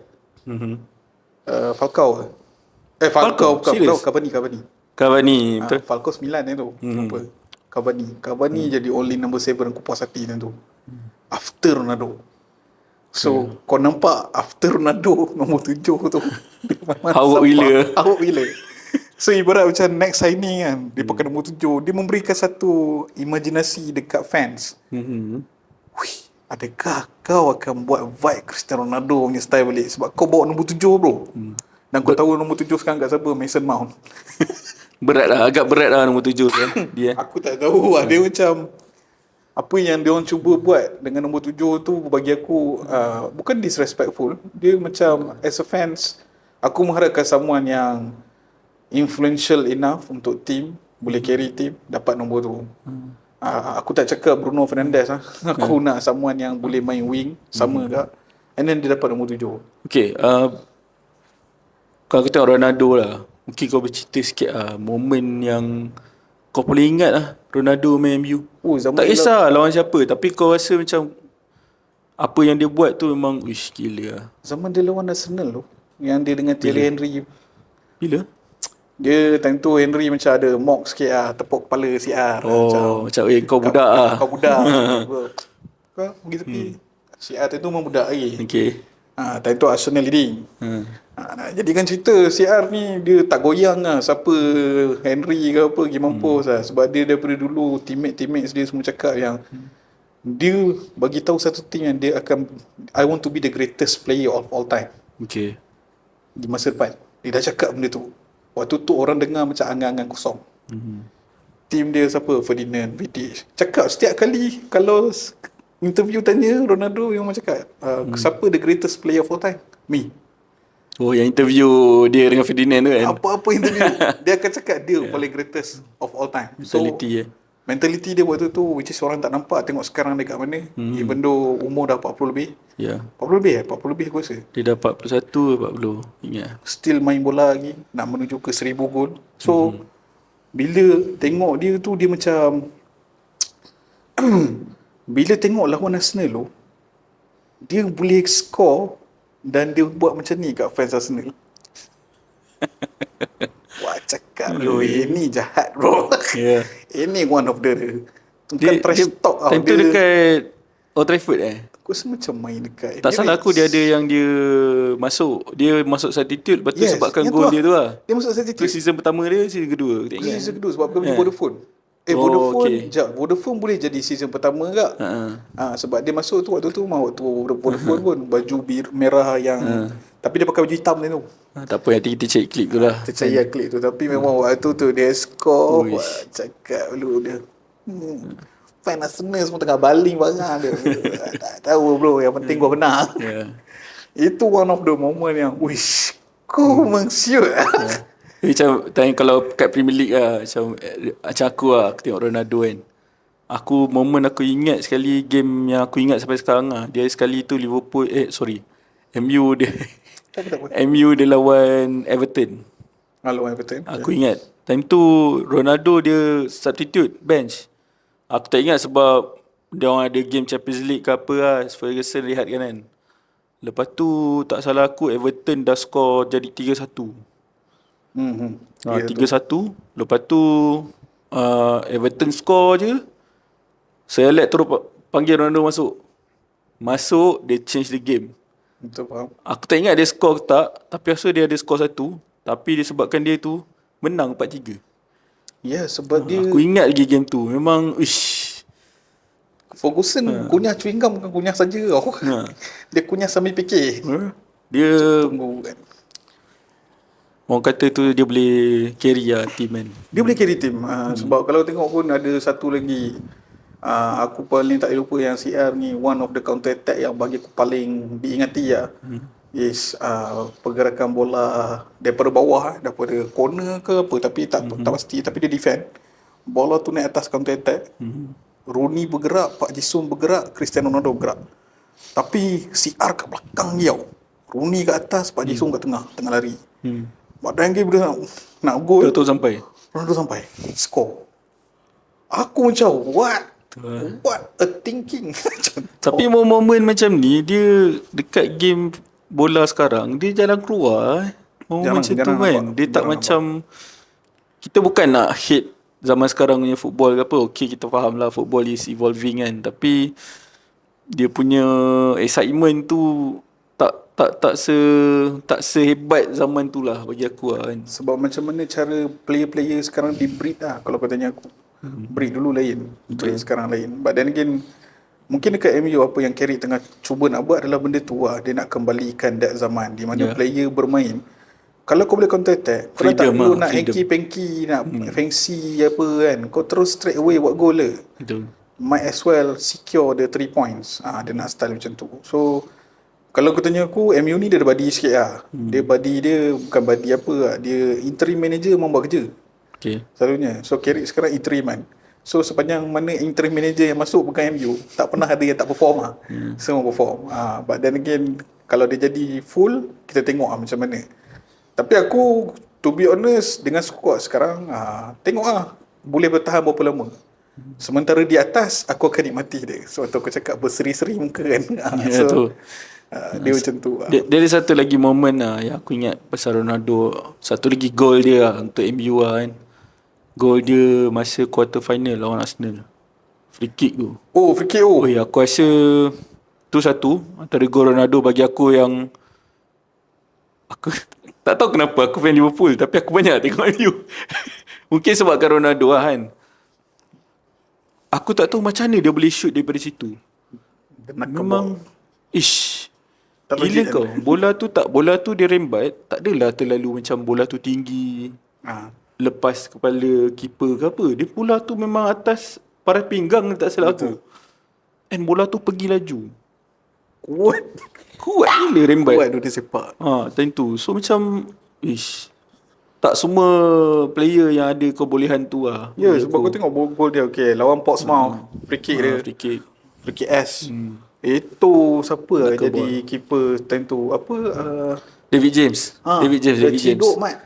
Falcao. Falcao bukan. Cavani, betul. Falcao 9 tu. Lupa. Cavani jadi only number 7 aku puas hati tu. After Ronaldo. So kau nampak after Ronaldo nombor 7 tu Awak bila. So ibarat macam next signing kan, dia pakai nombor 7, dia memberikan satu imajinasi dekat fans. Wih, adakah kau akan buat vibe Cristiano Ronaldo punya style balik sebab kau bawa nombor 7 bro. Dan kau tahu nombor 7 sekarang kat siapa? Mason Mount. Agak berat lah nombor 7 tu dia. Aku tak tahu lah. Dia macam apa yang dia orang cuba buat dengan nombor 7 tu bagi aku bukan disrespectful. Dia macam as a fans, aku mengharapkan someone yang influential enough untuk team, boleh carry team, dapat nombor tu. Aku tak cakap Bruno Fernandes lah. Aku nak someone yang boleh main wing sama ke. And then dia dapat nombor 7. Okay, kalau kita tengok Ronaldo lah, mungkin kau bercerita sikit momen yang kau boleh ingat lah Ronaldo main MU. Tak kisah lawan siapa, tapi kau rasa macam apa yang dia buat tu memang wish gila lah. Zaman dia lawan Arsenal tu, yang dia dengan Thierry Henry. Bila? Dia time tu Henry macam ada mock sikit lah, tepuk kepala CR. Macam kau budak lah. Kau budak. Kau pergi tepi. CR tu memang budak lagi. Okay. Time tu Arsenal leading. Nak jadikan cerita CR ni dia tak goyang lah siapa Henry ke apa pergi mampus lah. Sebab dia daripada dulu teammates dia semua cakap yang dia bagi tahu satu thing yang dia akan, I want to be the greatest player of all time. Okay. Di masa depan dia dah cakap benda tu. Waktu tu orang dengar macam angan-angan kosong. Team dia siapa? Ferdinand, Vidic. Cakap setiap kali kalau interview tanya Ronaldo yang macam cakap siapa the greatest player of all time? Me. Oh, yang interview dia dengan Ferdinand tu kan? Apa interview dia akan cakap dia paling greatest of all time. Mentality mentality dia waktu tu, which is orang tak nampak. Tengok sekarang dia kat mana. Even though umur dah 40 lebih. 40 lebih aku rasa. Dia dah 41 40, ingat. Still main bola lagi, nak menuju ke 1000 gol. So bila tengok dia tu, dia macam bila tengok lawan Arsenal tu, dia boleh score dan dia buat macam ni kat fans Arsenal. Wah, cakap bro, ini jahat bro. Ini one of the bukan trash talk. Time tu dekat Old Trafford Aku rasa macam main dekat tak salah aku, dia ada yang dia masuk substitute, lepas tu sebabkan gol dia tu lah. Dia masuk substitute. Tu season pertama dia, season kedua tak ingat. Season kedua sebab dia beli Vodafone. Oh, Vodafone, okay. Vodafone boleh jadi season pertama ke? Sebab dia masuk tu waktu tu waktu Vodafone pun baju merah yang tapi dia pakai baju hitam tu. Tak apa, nanti kita check klip tu lah Tercari kan. klik tu. Tapi memang waktu tu dia score, Uish. cakap dulu dia. Fan Arsenal semua tengah baling barang dia. Tak tahu bro, yang penting gua menang. Yeah. Itu one of the moment yang wish kau mengsiut. Macam tanya kalau kat Premier League lah, macam aku tengok Ronaldo kan. Momen aku ingat sekali, game yang aku ingat sampai sekarang lah. Dia sekali tu MU dia Tak apa. MU dia lawan Everton. Lawan Everton. Aku ingat time tu Ronaldo dia substitute bench. Aku tak ingat sebab dia orang ada game Champions League ke apa lah, Ferguson rehat kan. Lepas tu tak salah aku Everton dah score jadi 3-1. 3-1. Lepas tu Everton score je. Select terus panggil Ronaldo masuk, dia change the game. Betul, faham. Aku tak ingat dia score ke tak, tapi rasa dia ada score 1. Tapi disebabkan dia tu menang 4-3. Ya, sebab dia Aku ingat lagi game tu. Memang Ferguson kunyah chewing gum bukan kunyah saja tau. Dia kunyah sambil fikir. dia Tunggu kan. orang kata tu dia boleh carry lah team kan. Dia boleh carry team. Sebab kalau tengok pun ada satu lagi. Aku paling tak lupa yang CR ni one of the counter attack yang bagi aku paling diingati lah. Is pergerakan bola daripada bawah, daripada corner ke apa, tapi tak pasti, tapi dia defend. Bola tu naik atas counter attack. Rooney bergerak, Pak Jisung bergerak, Cristiano Ronaldo bergerak. Tapi CR kat belakang dia. Rooney kat atas, Pak Jisung kat tengah lari. Badan dia bila nak gol, Betul sampai. Ronaldo sampai score. Aku macam what a thinking. Tapi momen macam ni dia dekat game bola sekarang dia jarang keluar. Momen macam tu kan. nampak. Dia tak macam kita bukan nak hate zaman sekarang punya football ke apa. Okay, kita faham lah football is evolving kan. Tapi dia punya excitement tu tak sehebat zaman tu lah bagi aku lah kan. Sebab macam mana cara player-player sekarang di-breed lah. Kalau kau tanya aku, breed dulu lain, breed sekarang lain. But then again, mungkin dekat MU apa yang Carrick tengah cuba nak buat adalah benda tu lah. Dia nak kembalikan that zaman di mana player bermain. Kalau kau boleh counter attack, kau tak perlu nak hanky-panky, nak fancy apa kan. Kau terus straight away buat goal le. Betul. Might as well secure the 3 points. Dia nak style macam tu. So kalau kau tanya aku, MU ni dia ada body sikit lah. Dia body dia bukan body apa lah. Dia interim manager memang buat kerja. Okay. Selalunya. So Carrick sekarang interim kan. So sepanjang mana interim manager yang masuk bukan MU, tak pernah ada yang tak perform lah. Semua perform. But then again, kalau dia jadi full, kita tengok lah macam mana. Tapi aku, to be honest, dengan squad sekarang, tengok lah boleh bertahan berapa lama. Sementara di atas, aku akan nikmati dia. So aku cakap berseri-seri muka kan. Dia macam tu. Dia ada satu lagi momen lah yang aku ingat pasal Ronaldo. Satu lagi gol dia lah untuk MU lah kan. Gol dia masa quarter final lawan Arsenal. Free kick tu. Oh, free kick Oh ya, aku rasa tu satu antara gol Ronaldo bagi aku yang aku tak tahu kenapa aku fan Liverpool tapi aku banyak tengok MU. Mungkin sebabkan Ronaldo lah kan. Aku tak tahu macam mana dia boleh shoot daripada situ. Memang tak gila kau. Bola tu dia rembat, tak adalah terlalu macam bola tu tinggi. Lepas kepala keeper ke apa. Dia bola tu memang atas paras pinggang tak salah aku. And bola tu pergi laju. Kuat gila rembat. Kuat tu dia sepak. Time tu. So macam tak semua player yang ada kebolehan tu lah. Ya, sebab kau tengok gol dia lawan Portsmouth, free kick dia. Free kick S. Itu siapa lah jadi keeper time tu? David James. David James. Ciduk mat.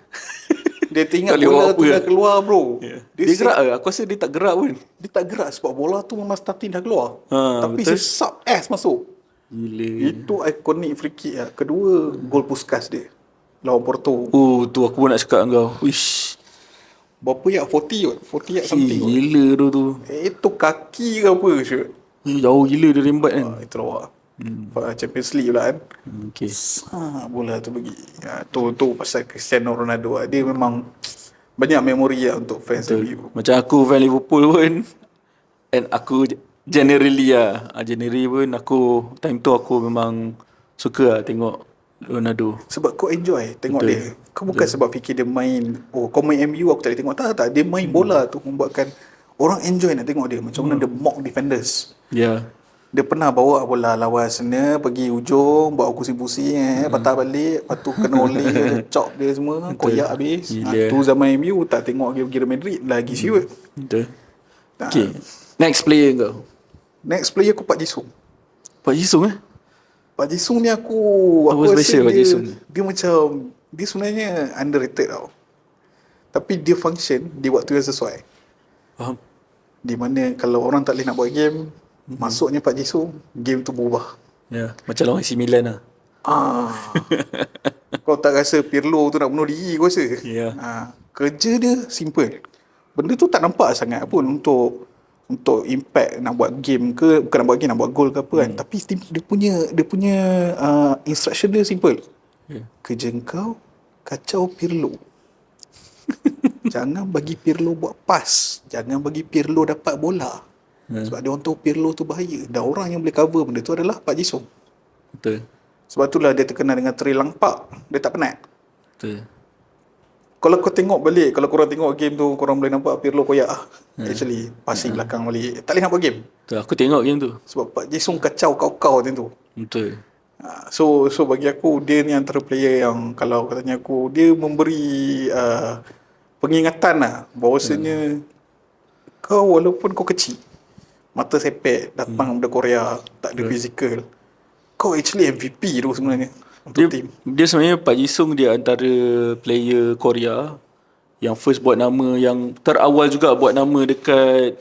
Dia tinggal bola tu dah keluar bro. Dia gerak ke? Aku rasa dia tak gerak pun. Dia tak gerak sebab bola tu memang starting dah keluar. Tapi betul. dia sub S masuk. Gila. Itu iconic free kick lah. Kedua, gol Puskas dia lawan Porto. Tu aku pun nak cakap dengan kau. Berapa yak? 40 kot. 40 yak something. Gila tu. Itu kaki ke apa shoot? Jauh gila dia rembat kan. Itu lawa. Champions League pula kan. Okay. Bola tu pergi. Tu pasal Cristiano Ronaldo. Dia memang banyak memori lah untuk fans Betul. MU. Macam aku fan Liverpool pun, and aku generally pun aku time tu aku memang suka lah tengok Ronaldo. Sebab kau enjoy tengok Betul. dia. Kau bukan sebab fikir dia main, oh kau main MU aku tak boleh tengok. Tak, dia main bola tu membuatkan orang enjoy nak tengok dia. Macam mana dia mock defenders. Ya. Dia pernah bawa bola lawan Arsenal pergi ujung, bawa pusing-pusing patah balik, lepas tu kena oleh dia, chop dia semua, koyak habis. Tu zaman MU tak tengok game Real Madrid lagi siut. Betul. Okay. Next player kau. Next player aku Pak Jisung. Pak Jisung Pak Jisung ni aku Apa special Pak Jisung? Dia macam, dia sebenarnya underrated tau. Tapi dia function di waktu yang sesuai. Faham. Di mana kalau orang tak boleh nak buat game, masuknya Pak Jisung, game tu berubah. Ya, macam lawan AC Milan lah. Kau tak rasa Pirlo tu nak bunuh diri kau rasa? Ya. Kerja dia simple. Benda tu tak nampak sangat pun untuk impact nak buat game ke, bukan nak buat game, nak buat goal ke apa kan. Tapi dia punya instruction dia simple. Kerja kau kacau Pirlo. Jangan bagi Pirlo buat pass, jangan bagi Pirlo dapat bola. Sebab dia orang tahu Pirlo tu bahaya. Dan orang yang boleh cover benda tu adalah Pak Jisung. Betul. Sebab itulah dia terkenal dengan Tri Langpak. Dia tak penat. Betul. Kalau kau tengok balik, kalau korang tengok game tu, korang boleh nampak Pirlo koyak actually passing belakang balik. Tak boleh nak buat game. Betul. Aku tengok game tu. Sebab Pak Jisung kacau kau-kau macam tu. Betul. So bagi aku, dia ni antara player yang kalau katanya aku, dia memberi pengingatan lah bahawasanya kau walaupun kau kecil, mata sepet, datang dari Korea, tak ada fizikal, kau actually MVP tu sebenarnya untuk team. Dia sebenarnya Pak Jisung dia antara player Korea yang first buat nama, yang terawal juga buat nama dekat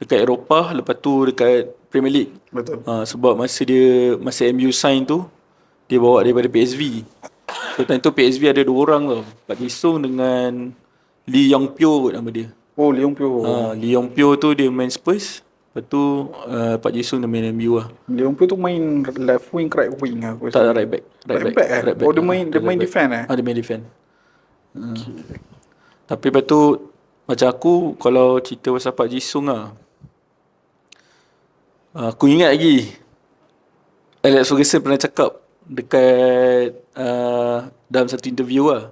Eropah, lepas tu dekat Premier League. Betul. Sebab masa MU sign tu, dia bawa daripada PSV. So time tu PSV ada 2 orang tau, Pak Jisung dengan Lee Yong Pyo kot nama dia. Oh, Lee Yong Pyo. Lee Yong Pyo tu dia main Spurs. Lepas tu Pak Jisung dia main MU lah. Lee Yong Pyo tu main left wing, right wing lah. Tak, right back. Right back. Oh, dia main defend dia main defend. Tapi lepas tu macam aku, kalau cerita pasal Pak Jisung lah, aku ingat lagi Alex Ferguson pernah cakap dekat dalam satu interview lah.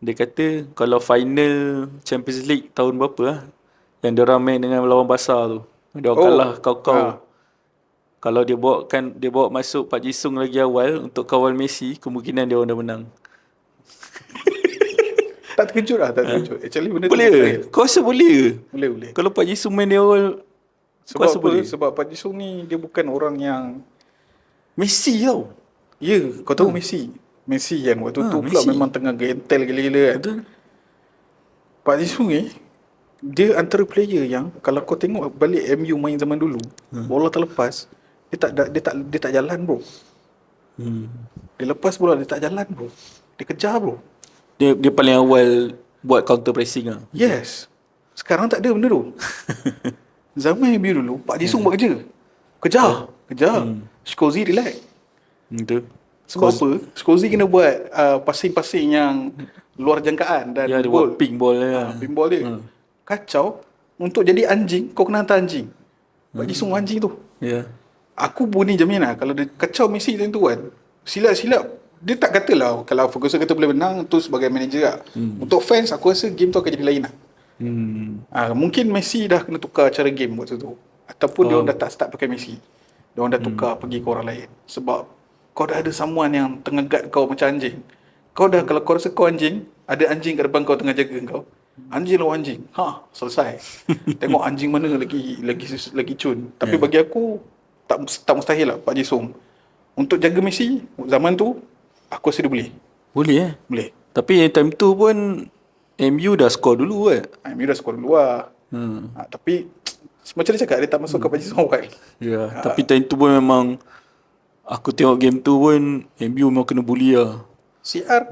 Dia kata kalau final Champions League tahun berapa lah, yang diorang main dengan lawan Barca tu, diorang kalah kau-kau. Kalau dia bawa masuk Pak Jisung lagi awal untuk kawal Messi, kemungkinan dia orang dah menang. Tak terkejut lah, tak terkejut. Actually benda boleh tu ke? Kau rasa boleh ke? Boleh. Kalau Pak Jisung main dia awal, sebab apa? Boleh? Sebab Pak Jisung ni dia bukan orang yang Messi tau. Ya, kau tahu Messi kan waktu tu pula memang tengah gentel gila-gila kan. Betul. Pak Jisung ni dia antara player yang kalau kau tengok balik MU main zaman dulu, bola terlepas, dia tak jalan bro. Dia lepas bola dia tak jalan bro. Dia kejar bro. Dia paling awal buat counter pressing lah. Yes. Sekarang tak ada benda tu. Zaman MU dulu Pak Jisung buat kerja. Kejar. Scorsese relax. Betul. Sebab apa? Scorsese kena buat passing-passing yang luar jangkaan dan dia buat ping ball dia. Ping ball dia. Kacau. Untuk jadi anjing, kau kena hantar anjing. Pak Jisung anjing tu. Ya. Aku bunyi jamin lah, kalau dia kacau Messi macam tu kan, silap-silap, dia tak katalah kalau Ferguson kata boleh menang tu sebagai manager lah. Untuk fans, aku rasa game tu akan jadi lain lah. Mungkin Messi dah kena tukar cara game waktu tu. Ataupun dia orang dah tak start pakai Messi. Dia orang dah tukar pergi ke orang lain. Sebab kau dah ada someone yang tengah guard kau macam anjing. Kau dah, kalau kau rasa kau anjing, ada anjing kat depan kau tengah jaga kau. Anjing lawan anjing. Selesai. Tengok anjing mana lagi cun. Tapi bagi aku tak mustahil lah Pak Jisung untuk jaga Messi zaman tu. Aku rasa dia boleh. Boleh. Tapi time tu pun MU dah score dulu kan. MU dah score dulu lah. Tapi macam dia cakap, dia tak masuk ke Pak Jisung awal. Ya. Tapi time tu pun memang aku tengok game tu pun MU memang kena bully lah. CR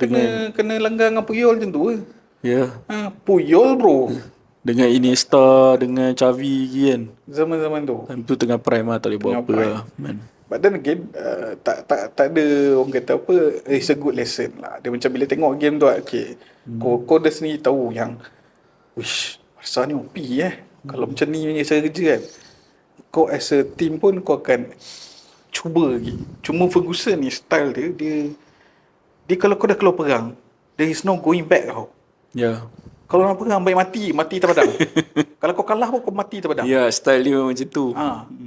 kena langgar dengan Puyol macam tu. Ya. Puyol bro. Dengan Iniesta, dengan Xavi kan. Zaman-zaman tu. Time tu tengah prime lah, tak boleh buat apa lah. Man. But then again, tak ada orang kata apa, it's a good lesson lah. Dia macam bila tengok game tu, okay, kau dah sendiri tahu yang, wish, Barca ni OP Kalau macam ni punya cara kerja kan, kau as a team pun kau akan cuba lagi. Cuma Ferguson ni style dia kalau kau dah keluar perang, there is no going back tau. Ya. Kalau nak perang baik mati terpadam. Kalau kau kalah pun kau mati terpadam. Ya, style dia macam tu.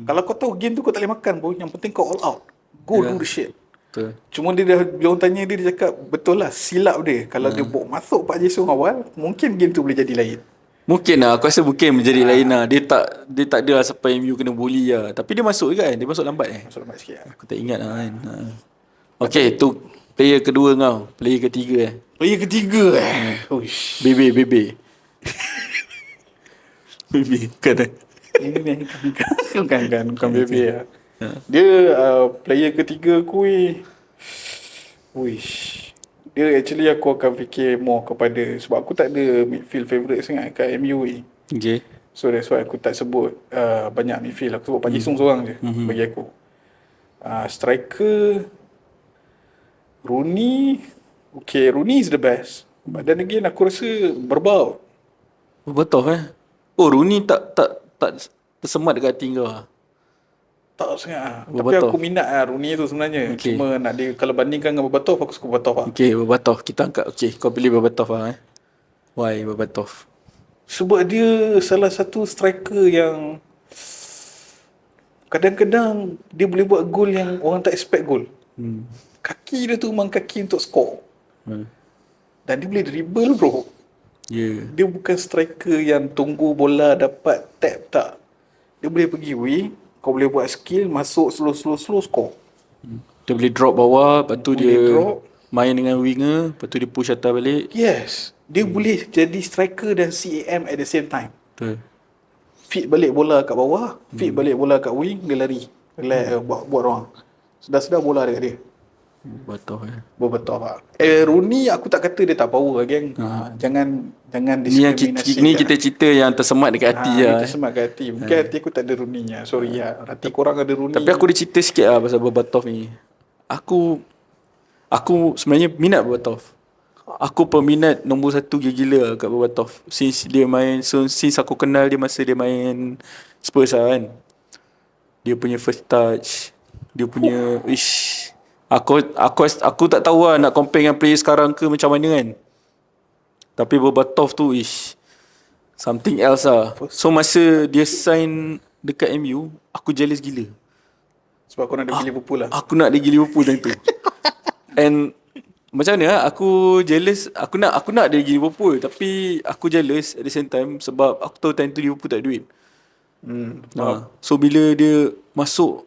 Kalau kau tahu game tu kau tak boleh makan pun, yang penting kau all out. Go do the shit. Betul. Cuma dia orang tanya dia cakap betul lah silap dia. Kalau dia bawa masuk Pak Jesung awal, mungkin game tu boleh jadi lain. Mungkin lah, aku rasa mungkin menjadi lain lah. Dia tak ada lah sampai MU kena bully lah. Tapi dia masuk kan? Dia masuk lambat Masuk lambat sikit lah. Aku tak ingat lah kan. Okay, tu player kedua kau. Player ketiga Player ketiga Uish. Bebe. Bebe, kan Ini bukan Bebe lah. Dia player ketiga aku Uish. Dia actually aku akan fikir more kepada, sebab aku tak ada midfield favourite sangat kat MU Okay. So that's why aku tak sebut banyak midfield. Aku sebut Pak Jisung seorang je bagi aku. Striker Rooney. Okay, Rooney is the best. But then again aku rasa Berbaut. Betul Oh, Rooney tak tersemat dekat hati kau lah. Tak sangat lah. Tapi Berbatov. aku minat lah Rooney tu sebenarnya. Okay. Cuma nak dia, kalau bandingkan dengan Berbatov, aku suka Berbatov lah. Okay, Berbatov. Kita angkat. Okay, kau pilih Berbatov lah Why Berbatov? Sebab dia salah satu striker yang kadang-kadang dia boleh buat gol yang orang tak expect gol. Kaki dia tu memang kaki untuk score. Dan dia boleh dribble bro. Yeah. Dia bukan striker yang tunggu bola dapat tap, tak. Dia boleh pergi wing, kau boleh buat skill, masuk slow score. Dia boleh drop bawah, lepas tu Boleh dia drop. main dengan winger, lepas tu dia push atas balik. Yes. Dia boleh jadi striker dan CAM at the same time. Betul. Feed balik bola kat bawah, feed balik bola kat wing, dia lari. Buat ruang. Sedar-sedar bola dekat dia. Berbatov Betul lah. Rooney aku tak kata dia tak power geng. Jangan Ni yang diskriminasi. ni kita cerita yang tersemat dekat hati lah. Kita semak kat hati. Mungkin hati aku tak ada Rooney lah. Sorry lah. Hati korang ada Rooney. Tapi aku ada cerita sikit lah pasal Berbatov ni. Aku sebenarnya minat Berbatov. Aku peminat nombor 1 gila-gila kat Berbatov. Since aku kenal dia masa dia main Spurs lah kan. Dia punya first touch, dia punya Aku tak tahu lah nak compare dengan player sekarang ke macam mana kan. Tapi Berbatov tu something else lah. So masa dia sign dekat MU, aku jealous gila. Sebab kau nak pergi Liverpool lah. Aku nak dia pergi Liverpool time tu. And macam mana lah, aku jealous. Aku nak dia pergi Liverpool, tapi aku jealous at the same time sebab aku tahu time tu Liverpool tak ada duit. So bila dia masuk,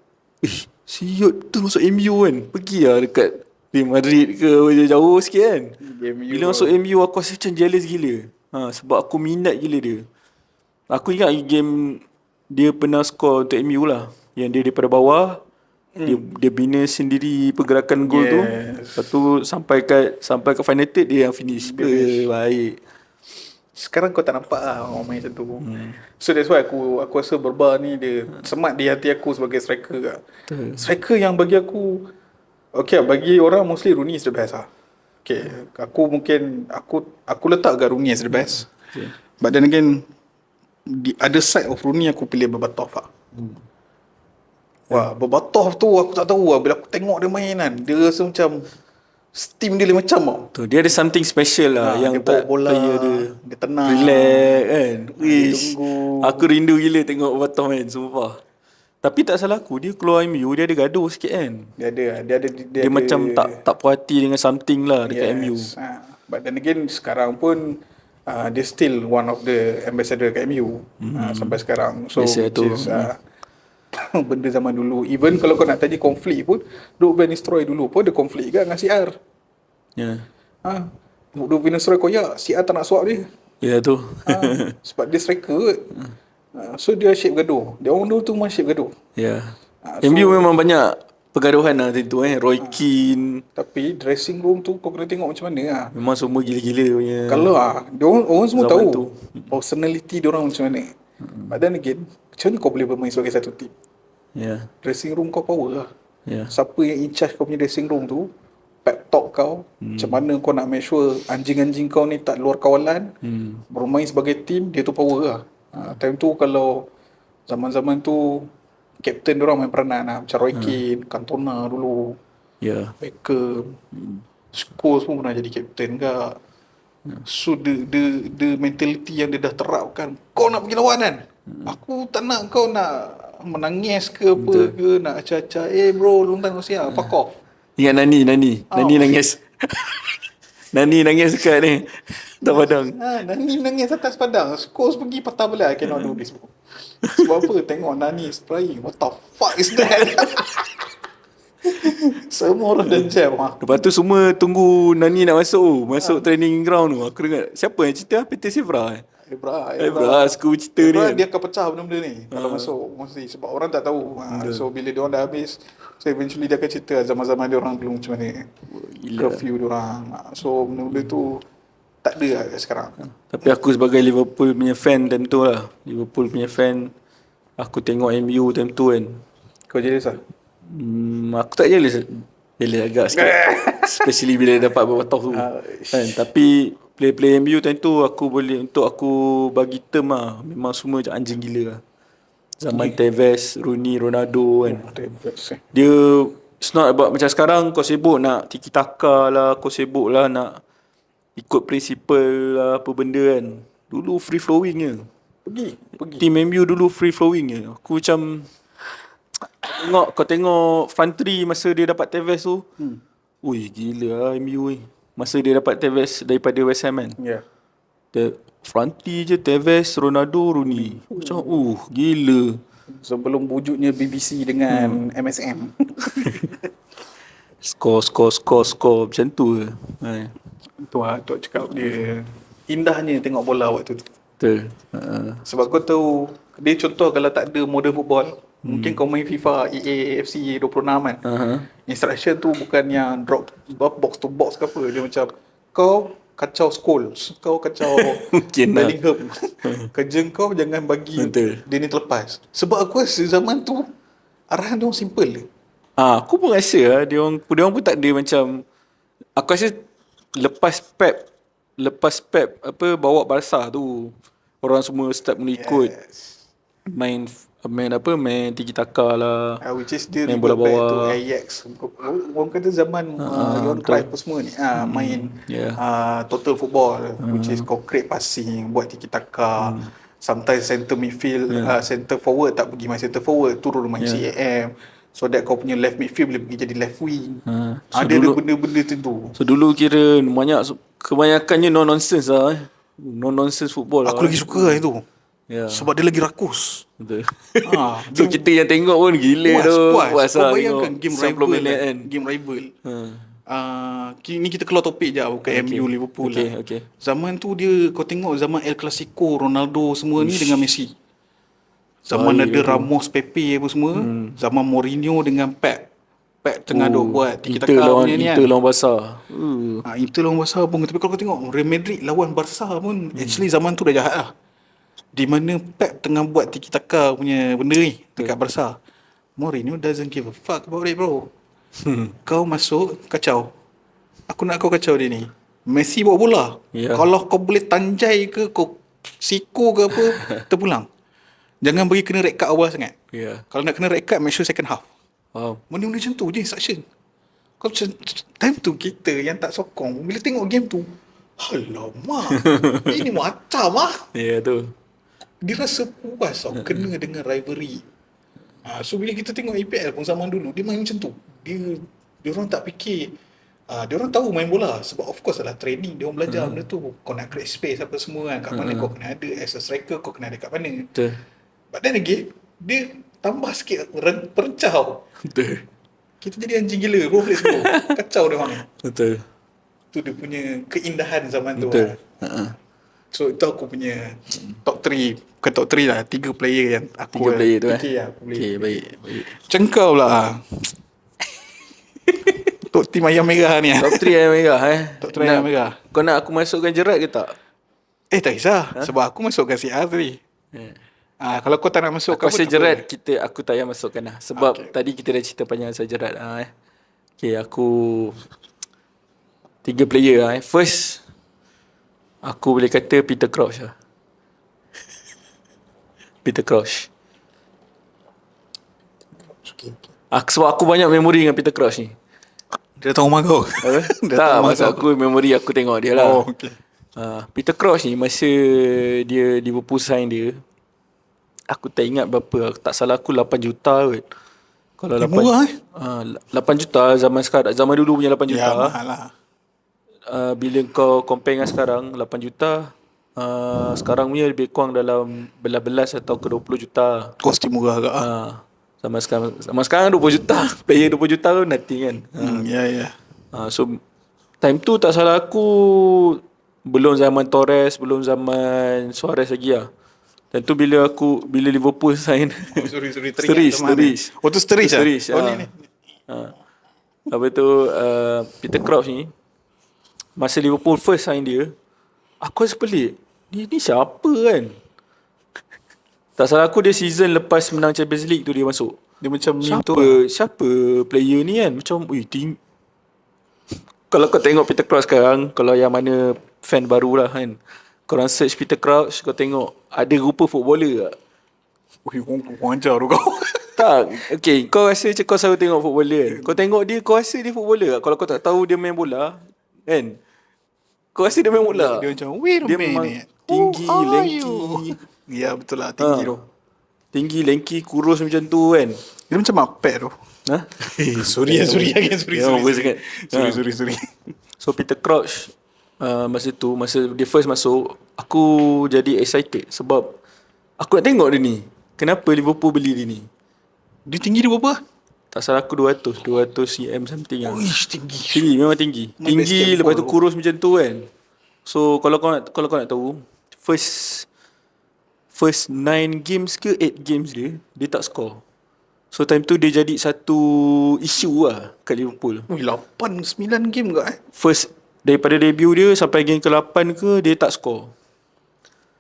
siut tu masuk MU kan, pergi lah dekat Real Madrid ke jauh sikit kan. Bila masuk MU aku rasa macam jealous gila. Sebab aku minat gila dia. Aku ingat game dia pernah score untuk MU lah, yang dia daripada bawah, dia bina sendiri pergerakan gol tu. Lepas tu sampai ke final third dia yang finish. Baik. Sekarang kau tak nampak lah orang main macam tu. So that's why aku rasa Berba ni dia semat di hati aku sebagai striker lah. Striker yang bagi aku, okay, bagi orang mostly Rooney is the best lah. Okay, aku mungkin aku letak kat Rooney as the best. But then again, the other side of Rooney aku pilih Berbatov lah. Wah, Berbatov tu aku tak tahu lah. Bila aku tengok dia main kan, dia rasa macam steam dia lain macam tau. Tu, dia ada something special lah yang dia bawa bola, dia tenang, relax kan. dia tunggu. Aku rindu gila tengok Berbatov main, sumpah. Tapi tak salah aku, dia keluar MU dia ada gaduh sikit kan. Dia Dia macam tak puas hati dengan something lah dekat MU. But then again sekarang pun dia still one of the ambassador kat MU sampai sekarang. So benda zaman dulu. Even kalau kau nak tanya konflik pun, Ruud van Nistelrooy dulu pun ada konflik kan dengan CR. Ya. Ruud van Nistelrooy koyak, CR tak nak swap dia. Ya tu. Sebab dia striker kot. So dia shape gaduh. Dia orang dulu tu memang shape gaduh. Ya. MU memang banyak pergaduhan lah tu Roy Keane. Tapi dressing room tu kau kena tengok macam mana lah. Memang semua gila-gila punya. Kalau orang semua tahu tu. personality dia orang macam mana. But then again, macam mana kau boleh bermain sebagai satu team? Ya. Dressing room kau power lah. Yeah. Siapa yang in charge kau punya dressing room tu, pep talk kau, macam mana kau nak make sure anjing-anjing kau ni tak luar kawalan, bermain sebagai team, dia tu power lah. Time tu kalau zaman-zaman tu captain diorang main peranan lah, macam Roy Keane, Cantona dulu, Yeah. Beckham, Scholes pun pernah jadi captain kak. So the mentality yang dia dah terapkan, kau nak pergi lawan kan, aku tak nak kau nak menangis ke apa ke, nak acah-acah, bro long time no see lah, fuck off. Ingat Nani nangis. Nani nangis dekat ni atas padang. Nani nangis atas padang, Scholes pergi patah belah, I cannot do this bro. Sebab apa? Tengok Nani crying, what the fuck is that? Semua orang dah jam lah. Lepas tu semua tunggu Nani nak masuk training ground tu. Aku dengar siapa yang cerita? Peter Sevra. Ebra aku cerita Ebra dia. dia akan pecah benda-benda ni kalau masuk mesti, sebab orang tak tahu. So bila dia orang dah habis, so eventually dia akan cerita zaman-zaman dia orang dulu macam mana curfew dia orang. So benda-benda tu tak ada lah sekarang. Tapi aku sebagai Liverpool punya fan time tu lah. Liverpool punya fan, aku tengok MU time tu kan. Kau jealous lah? Aku tak jealous agak sikit. Especially bila dapat berbatah tu kan. Tapi play MU time tu aku bagi term lah, memang semua macam anjing gila lah. Zaman Tevez, Rooney, Ronaldo kan. Dia it's not about macam sekarang kau sibuk nak tiki taka lah, kau sibuk lah nak ikut prinsipal lah, apa benda kan. Dulu free flowing je. Pergi. Team MU dulu free flowing je. Aku macam kau tengok front three masa dia dapat Tevez tu. Ui gila lah MU ni. Masa dia dapat Tevez daripada West Ham kan. Ya. Front three je Tevez, Ronaldo, Rooney. Macam gila. Sebelum wujudnya BBC dengan MSM. Score macam tu je. Tu lah, tu cakap dia indahnya tengok bola waktu tu. Betul. Sebab kau tahu, dia contoh kalau tak ada modern football, mungkin kau main FIFA, EA, FC 26 kan. Instruction tu bukan yang drop box to box ke apa. Dia macam kau kacau Scholes, kau kacau Bellingham. Kerja kau jangan bagi dia ni terlepas. Sebab aku rasa zaman tu arahan dia simple je. Aku pun rasa lah, dia orang pun tak ada macam, aku rasa lepas Pep bawa Barca tu, orang semua start mula ikut. Main tiki taka lah, which is dia main bola bawah to Ajax. Orang kata zaman Johan Cruyff semua ni main total football, which is kau create passing, buat tiki taka. Sometimes center midfield, center forward tak pergi main center forward, turun main CAM, so that kau punya left midfield boleh pergi jadi left wing. So ada benda-benda tu. So dulu kira kebanyakannya no nonsense lah. No nonsense football. Aku lagi suka lah itu. Sebab dia lagi rakus. Betul. So kita yang tengok pun gila tu. Puas kau bayangkan game rival kan. Game rival. Ni kita keluar topik je, bukan MU Liverpool lah. Zaman tu dia, kau tengok zaman El Clasico, Ronaldo semua ni dengan Messi. Zaman ada Ramos, Pepe apa semua. Zaman Mourinho dengan Pep tengah duk buat tiki-taka punya ni kan. Inter lawan Barca. Inter lawan Barca pun. Tapi kalau kau tengok Real Madrid lawan Barca pun, actually zaman tu dah jahat lah. Di mana Pep tengah buat tiki-taka punya benda ni dekat Barca. Mourinho doesn't give a fuck about it bro. Kau masuk, kacau. Aku nak kau kacau dia ni. Messi bawa bola. Kalau kau boleh tanjai ke, kau siku ke apa, terpulang. Jangan bagi kena red card awal sangat. Kalau nak kena red card, make sure second half. Benda-benda macam tu je instruction. Kau macam time tu kita yang tak sokong, bila tengok game tu, alamak, ini macam tu. Dia rasa puas tau, kena dengan rivalry. So bila kita tengok EPL pun zaman dulu, dia main macam tu. Dia orang tak fikir, dia orang tahu main bola. Sebab of course adalah training, dia orang belajar benda tu. Kau nak create space apa semua kan, kat mana kau kena ada, as a striker kau kena ada kat mana. But then again, dia tambah sikit perencah. Betul. Kita jadi anjing gila, roleplay semua. Kacau dia orang. Betul. Tu dia punya keindahan zaman tu. Betul. So itu aku punya top 3. Bukan top 3 lah, 3 player yang aku 3 player tu Okay, baik. Macam kau lah. Top tim ayam merah ni. Top 3 ayam merah Top 3 ayam merah. Kau nak aku masukkan Gerrard ke tak? Tak kisah. Sebab aku masukkan CR tadi. Kalau kau tak nak masuk Aku kau rasa tak Gerrard apa. aku tak payah masukkan lah. Sebab Okay. tadi kita dah cerita panjang pasal Gerrard Okay, aku 3 player First, aku boleh kata Peter Crouch lah. Peter Crouch. Okay. Sebab aku banyak memori dengan Peter Crouch ni. Dia tahu rumah kau. Dia Tak, tahu rumah maksud kau. aku memori aku tengok dia lah. Oh, okay. Peter Crouch ni masa dia Liverpool sign dia, aku tak ingat berapa, tak salah aku 8 juta kot. Kalau 8 murah 8 juta zaman sekarang, zaman dulu punya 8 juta. Ya, mahal lah. Bila kau compare dengan sekarang 8 juta, sekarang punya lebih kurang dalam belas-belas atau ke 20 juta. Kos murah agak. Sama sekarang 20 juta. Player 20 juta tu nothing kan. Ya. So time tu tak salah aku belum zaman Torres, belum zaman Suarez lagi lah. Dan tu bila Liverpool sign Sorry. Sturridge. Oh, tu Sturridge lah? Sturridge, Oh, ni. Apa tu Peter Crouch ni, masa Liverpool first sign dia, aku rasa pelik. Ni siapa kan? Tak salah aku dia season lepas menang Champions League tu dia masuk. Dia macam Siapa player ni kan? Macam tinggi. Kalau kau tengok Peter Crouch sekarang, kalau yang mana fan baru lah kan, korang search Peter Crouch, kau tengok ada rupa footballer tak? Orang ajar tu kau. Tak. Okay, kau rasa macam kau selalu tengok footballer kan? Kau tengok dia, kau rasa dia footballer tak? Kalau kau tak tahu dia main bola kan, kau rasa dia main bola. Dia macam, wait a Dia minute. memang tinggi, lanky. Ya, betul lah. Tinggi tu. Tinggi, lanky, kurus macam tu kan. Dia macam Muppet tu. Sorry. So Peter Crouch, masa dia first masuk, aku jadi excited sebab aku nak tengok dia ni. Kenapa Liverpool beli dia ni? Dia tinggi dia berapa? Tak salah aku 200 cm something lah. Tinggi. Memang tinggi. Tinggi, lepas tu kurus macam tu kan. So kalau kau nak tahu, first 9 games ke 8 games dia tak score. So time tu dia jadi satu isu lah kat Liverpool. 8-9 game ke First, daripada debut dia sampai game ke-8 ke, dia tak score.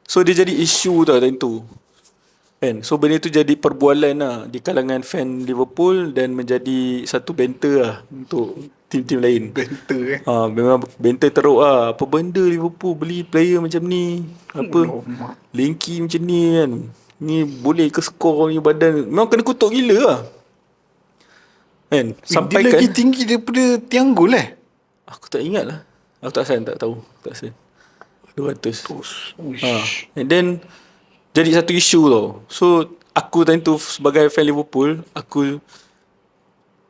So dia jadi isu tau time tu kan. So benda tu jadi perbualan lah di kalangan fan Liverpool dan menjadi satu banter lah untuk tim-tim lain. Banter Memang banter teruk lah. Apa benda Liverpool beli player macam ni, lanky macam ni kan, ni boleh ke skor ni badan. Memang kena kutuk gila lah kan. Sampai dia lagi tinggi daripada tiang gol aku tak ingat lah. Aku tak tahu 200. And then jadi satu isu tau. So aku time tu sebagai fan Liverpool, aku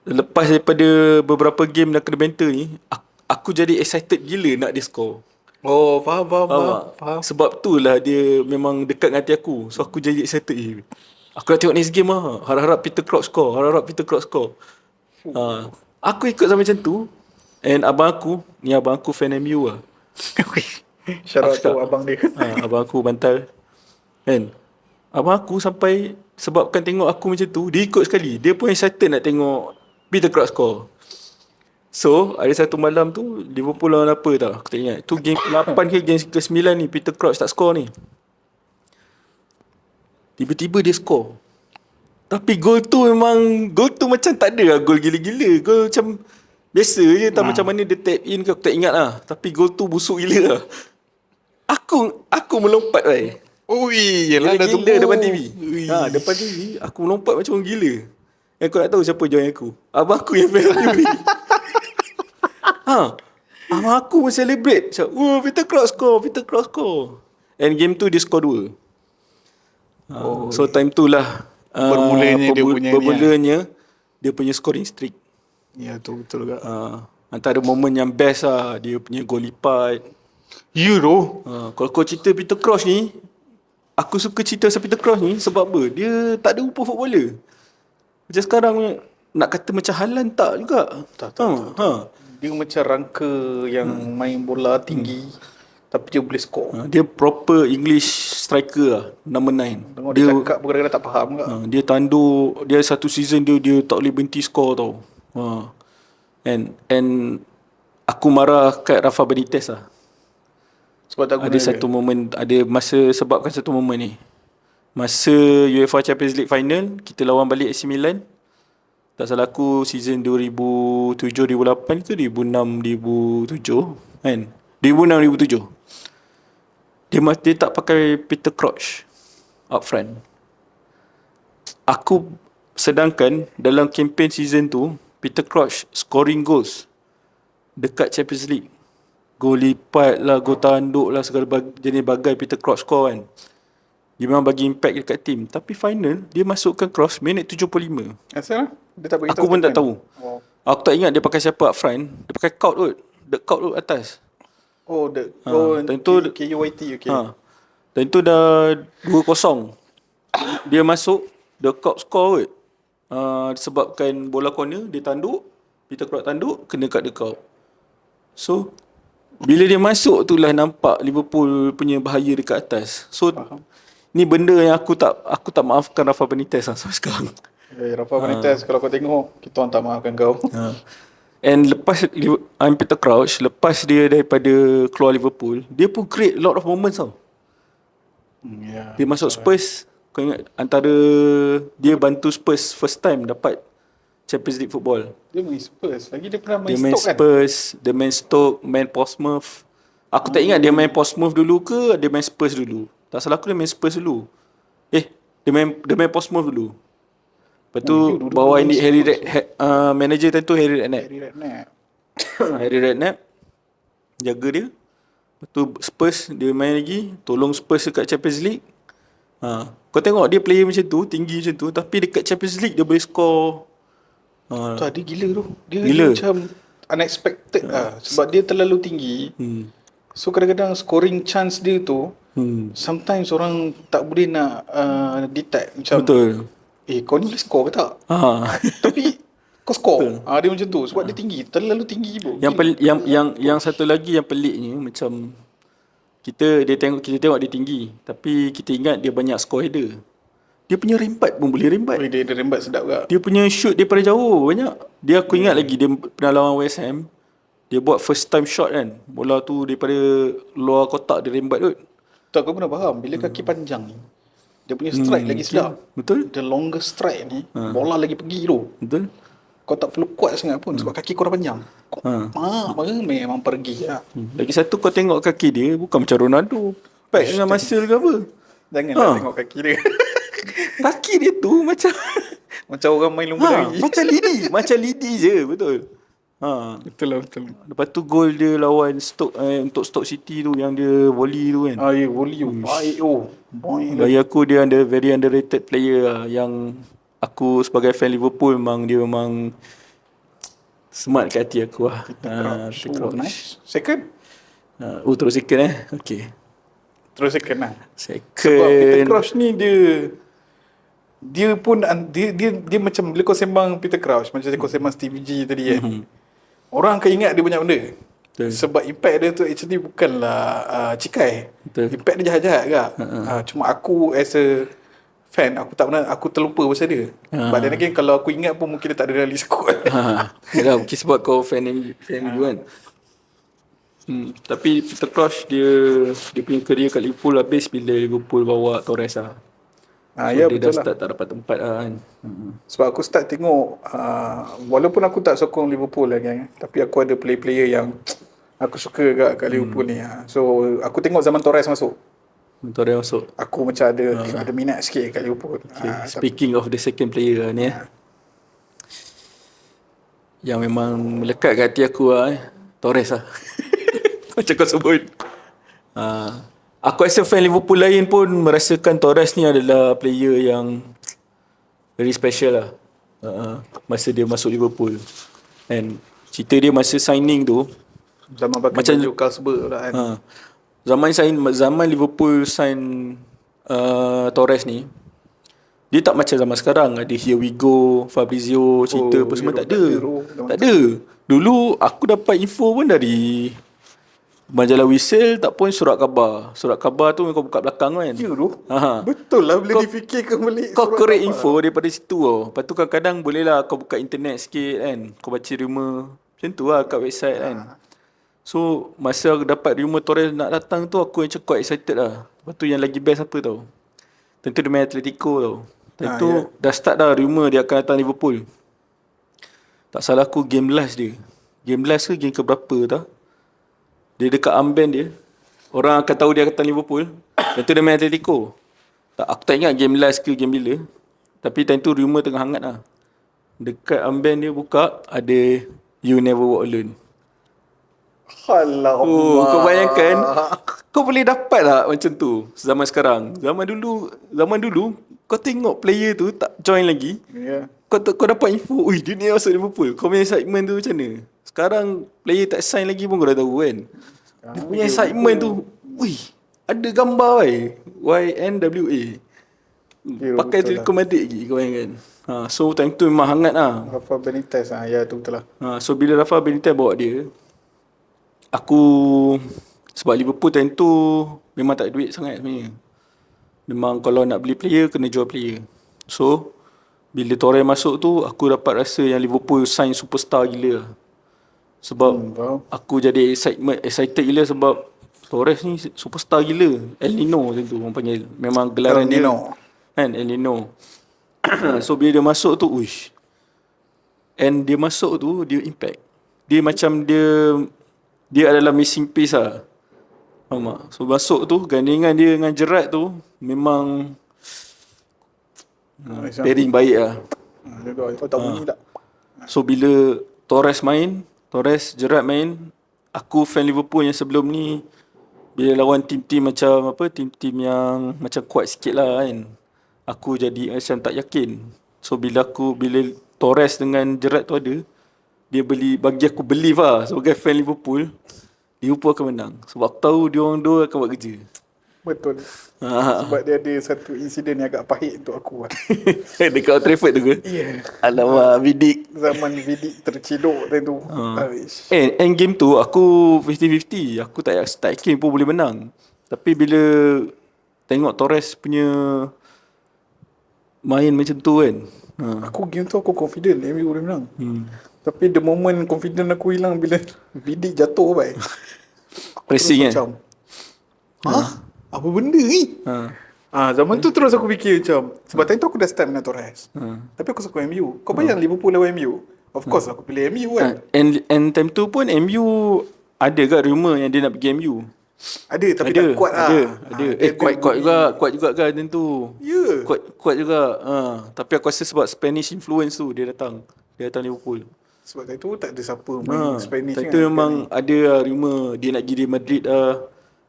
lepas daripada beberapa game nak kena banter ni, aku jadi excited gila nak dia score. Oh, faham. Sebab tu lah dia memang dekat dengan hati aku. So aku jadi excited. Aku nak tengok next game lah. Harap-harap Peter Crouch score. Aku ikut sampai macam tu. And abang aku fan MU lah. Shout out to abang dia. Abang aku bantal kan. Abang aku sampai, sebabkan tengok aku macam tu, dia ikut sekali. Dia pun excited nak tengok Peter Crouch score. So ada satu malam tu Liverpool lawan apa tau, aku tak ingat. Tu game ke-8 ke game ke-9 ni, Peter Crouch tak score ni. Tiba-tiba dia score. Tapi gol tu macam tak ada lah gol gila-gila. Gol macam biasa je, tak macam mana dia tap in ke, aku tak ingat lah. Tapi gol tu busuk gila lah. Aku melompat lah. Yelah dah tunggu depan TV. Depan TV aku melompat macam orang gila. Yang kau nak tahu siapa join aku? Abang aku yang fan MU ni. Abang aku pun celebrate. Peter Crouch score. And game tu dia score 2. So time tu lah bermulanya dia punya scoring streak. Ya, tu betul juga. Antara momen yang best lah, dia punya gol lipat. Kalau kau cerita Peter Crouch ni, aku suka cerita pasal Peter Crouch ni sebab apa? Dia tak ada rupa footballer. Macam sekarang nak kata macam Haaland tak juga. Tak. Dia macam rangka yang main bola tinggi tapi dia boleh score. Dia proper English striker lah, number 9. Tengok dia cakap pun kadang-kadang tak faham ke. Dia tandu, dia satu season dia tak boleh berhenti score tau. And aku marah kat Rafa Benitez lah. Sebab tak guna ada satu momen, ada masa sebabkan satu momen ni. Masa UEFA Champions League final, kita lawan balik AC Milan. Tak salah aku season 2007-2008 ke 2006-2007 kan. 2006-2007. Dia tak pakai Peter Crouch up front. Sedangkan dalam kempen season tu, Peter Crouch scoring goals dekat Champions League. Gol lipat lah, gol tanduk lah, segala jenis bagai Peter Crouch score kan. Dia memang bagi impact dekat tim. Tapi final, dia masukkan cross minit 75. Asal dia tak beritahu. Aku pun tak tahu. Oh. Aku tak ingat dia pakai siapa up front. Dia pakai Kaut kot. The Kaut kot atas. Oh, tentu KUIT, okay. Tentu dah 2-0. Dia masuk, The Kaut score kot. Disebabkan bola corner, dia tanduk. Peter Crouch tanduk, kena kat The Kaut. So, bila dia masuk tu lah nampak Liverpool punya bahaya dekat atas. So, ni benda yang aku tak maafkan Rafa Benitez lah sampai sekarang. Rafa Benitez, kalau kau tengok, kita orang tak maafkan kau. And lepas Peter Crouch, lepas dia daripada keluar Liverpool, dia pun create a lot of moments tau. Dia masuk Spurs, kau ingat antara dia bantu Spurs first time dapat Champions League football. Dia main Spurs, lagi dia pernah main Stoke kan? Dia main Spurs, dia main Stoke, main Portsmouth. Aku tak ingat dia main Portsmouth dulu ke dia main Spurs dulu. Tak salah aku dia main Spurs dulu. Dia main Portsmouth dulu. Lepas tu bawa ini manager tentu Harry Redknapp. Harry Redknapp jaga dia. Lepas tu Spurs dia main lagi, tolong Spurs dekat Champions League. Kau tengok dia player macam tu, tinggi macam tu, tapi dekat Champions League dia boleh score. Dia gila tu. Dia macam unexpected lah. Sebab dia terlalu tinggi. So kadang-kadang scoring chance dia tu sometimes orang tak boleh nak detect. Macam, betul. Kau ni boleh score ke tak? Tapi kau score. Dia macam tu. Sebab dia tinggi. Terlalu tinggi pun. Yang satu lagi yang peliknya macam kita tengok dia tinggi, tapi kita ingat dia banyak score header. Dia punya rembat pun boleh rembat. Dia rembat sedap ke? Dia punya shoot daripada jauh banyak. Aku ingat lagi dia pernah lawan West Ham. Dia buat first time shot kan. Bola tu daripada luar kotak dia rembat kot. Tak, kau kena faham. Bila kaki panjang ni, dia punya strike lagi sedap. Betul. The longest strike ni, bola lagi pergi tu. Betul. Kau tak perlu kuat sangat pun sebab kaki kau dah panjang. Memang pergi lah. Lagi satu kau tengok kaki dia bukan macam Ronaldo. Pack dengan muscle ke apa. Janganlah tengok kaki dia. Kaki dia tu macam orang main lumba lari. Macam lidi je, betul. Betul lah. Lepas tu gol dia lawan Stoke untuk Stoke City tu yang dia volley tu kan. Volley tu baik tu. Bagi aku dia very underrated player lah. Yang aku sebagai fan Liverpool dia memang smart kat hati aku lah. Nice. Second? Terus second okay. Terus second lah. Second. Sebab Peter Crouch ni dia pun dia macam bila kau sembang Peter Crouch, macam kau sembang Stevie G tadi kan. Orang akan ingat dia banyak benda. Betul. Sebab impact dia tu actually bukanlah cikai. Betul. Impact dia jahat-jahat kak. Cuma aku as a fan, aku terlupa pasal dia. But then again, kalau aku ingat pun mungkin dia tak ada dalam list aku. Yalah, mungkin sebab kau fan MU kan. Tapi Peter Crouch dia punya career kat Liverpool habis bila Liverpool bawa Torres lah. Ya, dia betul dah lah. start tak dapat tempat lah kan. Sebab aku start tengok, walaupun aku tak sokong Liverpool lah kan, tapi aku ada player yang aku suka kat Liverpool ni. So aku tengok zaman Torres masuk. Torres masuk. Aku macam ada minat sikit kat Liverpool. Speaking of the second player ni yang memang melekat kat hati aku lah Torres lah. Macam kau sebut. Aku rasa fan Liverpool lain pun merasakan Torres ni adalah player yang very special lah. Masa dia masuk Liverpool. And cerita dia masa signing tu zaman pakai baju Carlsberg lah kan. Zaman Liverpool sign Torres ni, dia tak macam zaman sekarang ada Here We Go, Fabrizio cerita apa semua, tak ada. Dulu aku dapat info pun dari majalah Whistle, tak pun surat khabar. Surat khabar tu kau buka belakang kan. Ya tu. Betul lah bila difikirkan balik. Kau korek info daripada situ tau. Lepas tu kadang-kadang boleh lah kau buka internet sikit kan. Kau baca rumor. Macam tu lah kat website kan. So masa aku dapat rumor Torres nak datang tu, aku macam quite excited lah. Lepas tu yang lagi best apa tau, Tentu dia main Atletico tau. Tentu dah start dah rumour dia akan datang Liverpool. Tak salah aku game last dia. Game last ke game keberapa tak? Dia dekat armband dia. Orang akan tahu dia akan datang Liverpool. Tentu dia main Atletico. Tak, aku tak ingat game last ke game bila. Tapi tentu rumour tengah hangat lah. Dekat armband dia buka, ada You Never Walk Alone. Alamak. Oh, kau bayangkan kau boleh dapat tak macam tu zaman sekarang. Zaman dulu kau tengok player tu tak join lagi. Ya. Kau dapat info, ui dia ni masuk Liverpool. Kau punya excitement tu macam mana? Sekarang player tak sign lagi pun kau dah tahu kan. Dia punya excitement tu, ui ada gambar YNWA. Pakai Atletico Madrid lagi kau bayangkan. So time tu memang hangat lah. Rafa Benitez ya tu betul lah. So bila Rafa Benitez bawa dia, aku sebab Liverpool time tu memang tak ada duit sangat sebenarnya. Memang kalau nak beli player kena jual player. So bila Torres masuk tu aku dapat rasa yang Liverpool sign superstar gila lah. Sebab aku jadi excited gila sebab Torres ni superstar gila. El Nino macam tu orang panggil. Memang gelaran dia kan, El Nino. So bila dia masuk tu, uish. And dia masuk tu, dia impact. Dia macam dia adalah missing piece lah. Faham tak? So masuk tu, gandingan dia dengan Gerrard tu memang pairing baik lah. Tak bunyi tak? So bila Torres, Gerrard main, aku fan Liverpool yang sebelum ni bila lawan tim-tim macam apa, tim-tim yang macam kuat sikit lah kan, aku jadi macam tak yakin. So bila Torres dengan Gerrard tu ada, bagi aku believe lah sebagai fan Liverpool akan menang. Sebab aku tahu dia orang dua akan buat kerja. Betul. Sebab dia ada satu insiden yang agak pahit untuk aku lah. Dekat Old Trafford tu ke? Ya. Alamak, Vidic. Zaman Vidic terciduk tu. And game tu aku 50-50. Aku tak yakin pun boleh menang. Tapi bila tengok Torres punya main macam tu kan, aku game tu aku confident MU boleh menang. Tapi the moment confident aku hilang bila Vidic jatuh baik. Pressing kan? Apa benda ni? Zaman tu terus aku fikir macam, sebab tadi tu aku dah start minat Torres. Tapi aku suka MU. Kau bayang Liverpool lawan MU. Of course aku pilih MU kan. And time tu pun MU ada kat rumour yang dia nak pergi MU. Ada tapi tak kuat lah. Ada. Kuat juga kan tentu. Ya. Kuat juga. Tapi aku rasa sebab Spanish influence tu dia datang Liverpool. Sebab tadi tu tak ada siapa main Spanish kan. Itu memang ada rumour dia nak pergi Real Madrid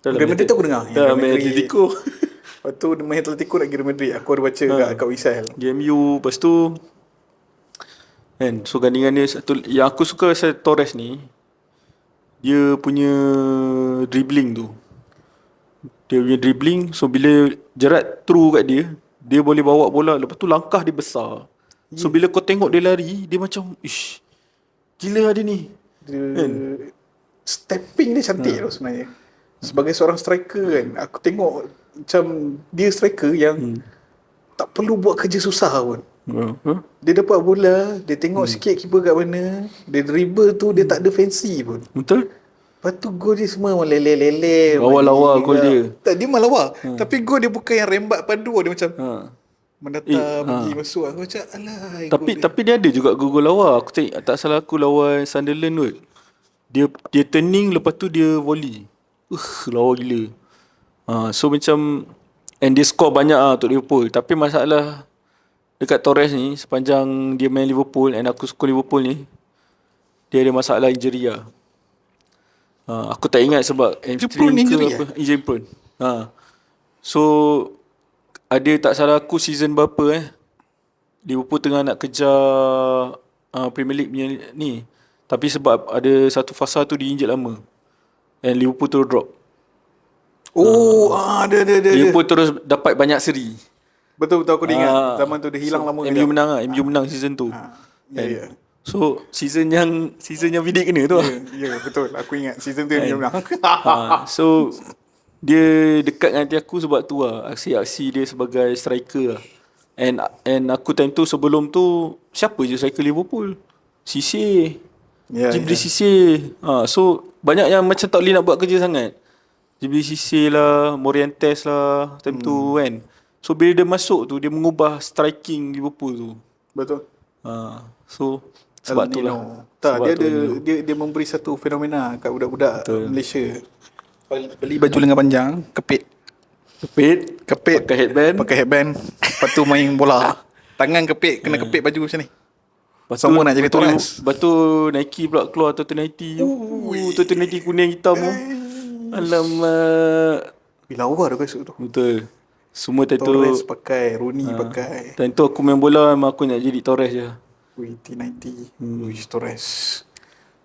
Real Madrid tu aku dengar. Main Atletico. Lepas tu main Atletico nak pergi Real Madrid. Aku ada baca kat Wisal. GMU. Lepas tu kan, so gandingan dia satu. Yang aku suka pasal Torres ni, dia punya dribbling tu. Dia punya dribbling. So bila Gerrard through kat dia boleh bawa bola. Lepas tu langkah dia besar. So bila kau tengok dia lari, dia macam ish, gila dia ni. Stepping dia cantik tu sebenarnya. Sebagai seorang striker kan, aku tengok macam dia striker yang tak perlu buat kerja susah pun. Dia dapat bola, dia tengok sikit keeper kat mana, dia dribble tu dia tak ada fancy pun. Betul. Lepas tu gol dia semua lele-lele. Lawa-lawa gol dia. Tak, dia malah lawa. Tapi gol dia bukan yang rembat padu, dia macam mendatang pergi masuk. Aku macam alah. Tapi dia ada juga gol lawa. Aku tak salah aku lawan Sunderland tu. Dia turning lepas tu dia volley. Lawa gila. So macam, and dia score banyak untuk Liverpool. Tapi masalah dekat Torres ni, sepanjang dia main Liverpool, and aku suka Liverpool ni, dia ada masalah injury lah. Aku tak ingat sebab hamstring ke apa. Injury prone. So ada tak salah aku season berapa Liverpool tengah nak kejar Premier League punya ni. Tapi sebab ada satu fasa tu dia injet lama, and Liverpool terus drop. Ada. Liverpool terus dapat banyak seri. Betul aku ingat. Zaman tu dia hilang lama. MU menang MU menang season tu. Ya. So season yang Vidic kena tu lah. Ya, betul. Aku ingat season tu MU menang. So dia dekat dengan hati aku sebab tu lah. Aksi-aksi dia sebagai striker lah. And aku time tu, sebelum tu, siapa je striker Liverpool? Cisse. Djibril Cisse. So banyak yang macam tak boleh nak buat kerja sangat. Djibril Cisse lah, Morientes lah time tu kan. So bila dia masuk tu, dia mengubah striking Liverpool tu. Betul. So sebab tu lah. Tak, Sebab dia memberi satu fenomena kat budak-budak Betul. Malaysia. Beli baju lengan panjang, kepit, Pakai headband. lepas tu main bola. Tangan kepit, kena kepit baju macam ni. Semua nak jadi Torres. Lepas tu Nike pula keluar Toto 90. Toto 90 kuning hitam tu. Alamak. Lawa dah besok tu. Betul. Semua time tu. Torres pakai, Rooney pakai. Time tu aku main bola memang aku nak jadi Torres je. T90. Torres.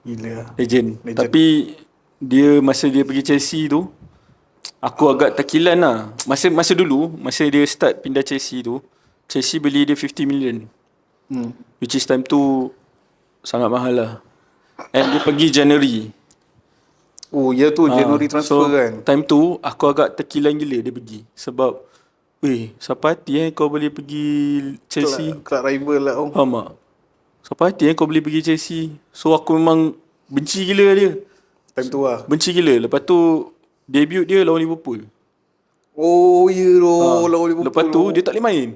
Gila. Legend. Tapi dia masa dia pergi Chelsea tu, aku agak terkilan lah. Masa dulu, masa dia start pindah Chelsea tu, Chelsea beli dia 50 million. Which is time tu sangat mahal lah. And dia pergi January. Oh, ya tu January transfer kan. Time tu aku agak terkilan gila dia pergi. Sebab siapa hati kau boleh pergi Chelsea. Club rival lah. Faham tak? Siapa hati kau boleh pergi Chelsea. So aku memang benci gila dia. Time tu lah. Benci gila. Lepas tu debut dia lawan Liverpool. Oh ya lawan Liverpool. Lepas tu dia tak boleh main.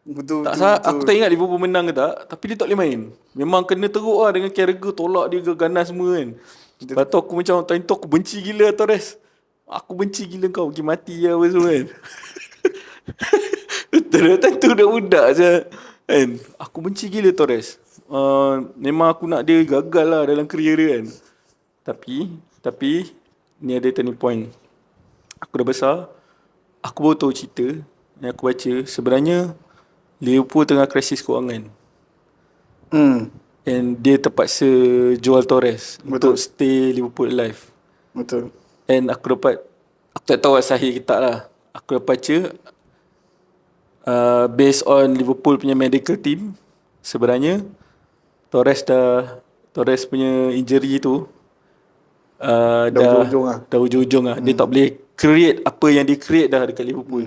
Betul. Aku tak ingat Liverpool menang ke tak, tapi dia tak boleh main. Memang kena teruk lah dengan Carragher tolak dia ke ganas semua kan. Lepas tu aku macam time tu aku benci gila Torres. Aku benci gila kau, pergi mati lah apa semua kan. Time tu budak-budak je kan. Aku benci gila Torres. Memang aku nak dia gagal lah dalam career dia kan. Tapi ni ada turning point. Aku dah besar, aku baru tahu cerita yang aku baca. Sebenarnya Liverpool tengah krisis kewangan. And dia terpaksa jual Torres. Betul. Untuk stay Liverpool alive. Betul. And aku tak tahu sahih ke tak lah. Aku dapat baca based on Liverpool punya medical team, sebenarnya Torres punya injury tu dah ujung-ujung lah. Dia tak boleh create apa yang dia create dah dekat Liverpool.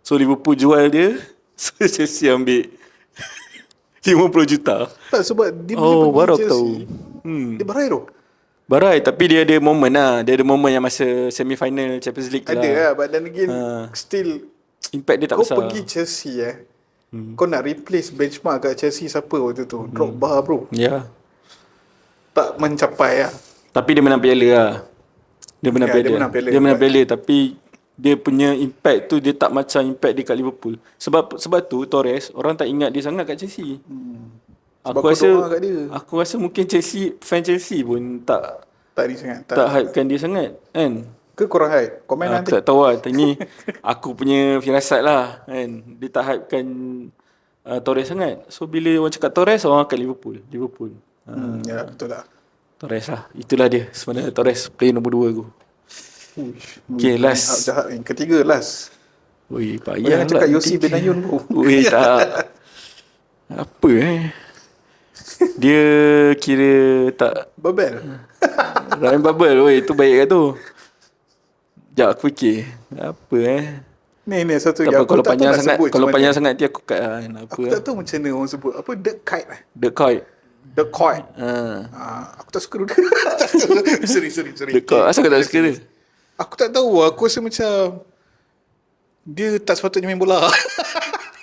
So Liverpool jual dia. So Chelsea ambil 50 juta. Tak, sebab dia boleh pergi Chelsea. Tahu. Dia barai tu. Barai, tapi dia ada moment lah. Dia ada moment yang masa semi-final Champions League ada lah. But then again, still impact dia tak kau besar. Kau pergi Chelsea kau nak replace benchmark kat Chelsea siapa waktu tu? Drogba bro. Ya. Tak mencapai lah. Tapi dia menang piala lah. Dia menang piala. Tapi dia punya impact tu dia tak macam impact dia kat Liverpool. Sebab tu Torres orang tak ingat dia sangat kat Chelsea. Aku rasa mungkin fan Chelsea pun tak hypekan dia sangat kan. Ke korang hype? Komen nanti. Aku tak tahu lah. Ini aku punya firasat lah kan. Dia tak hypekan Torres sangat. So bila orang cakap Torres, orang akan Liverpool. Ya betul lah. Torres lah. Itulah dia. Sebenarnya Torres player nombor 2 aku. Okay, last. Jahat. Ketiga last. Ui, payah lah. Cakap Yossi Benayoun bro. Ui, tak. Apa dia kira tak Babel. Ryan Babel. Ui, tu baik kan tu. Sekejap aku fikir. Apa Ni satu yang aku tak tahu nak sebut. Kalau panjang sangat nanti aku cut lah. Aku tak tahu macam mana orang sebut. Apa The Kite The Kite. Aku tak suka dia. Sorry. The Kite. Asal kau tak suka dia? Aku tak tahu. Aku rasa macam dia tak sepatutnya main bola.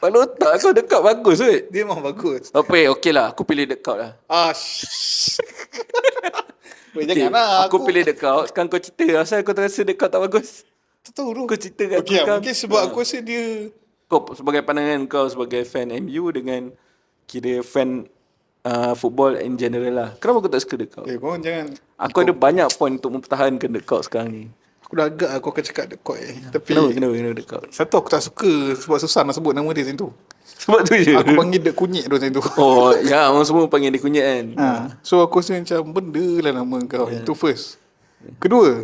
Kalau tak, kau The Kite bagus weh. Dia memang bagus. Okay lah. Aku pilih The Kite lah. Janganlah. Aku pilih The Kite. Sekarang kau cerita. Asal kau terasa The Kite tak bagus? Tak tahu tu. Kau cerita kat aku. Mungkin sebab aku rasa dia... Kau sebagai pandangan kau sebagai fan MU dengan kira fan football in general lah. Kenapa kau tak suka The Kite? Kau jangan... Aku ada banyak point untuk mempertahankan The Kite sekarang ni. Aku dah agak aku akan cakap The Kite. Tapi Kenapa The Kite? Satu aku tak suka sebab susah nak sebut nama dia macam tu. Sebab tu je. Aku panggil The Kunyit tu macam tu. Oh ya, orang semua panggil dia kunyit kan. So aku rasa macam benda lah nama kau. Itu first. Kedua,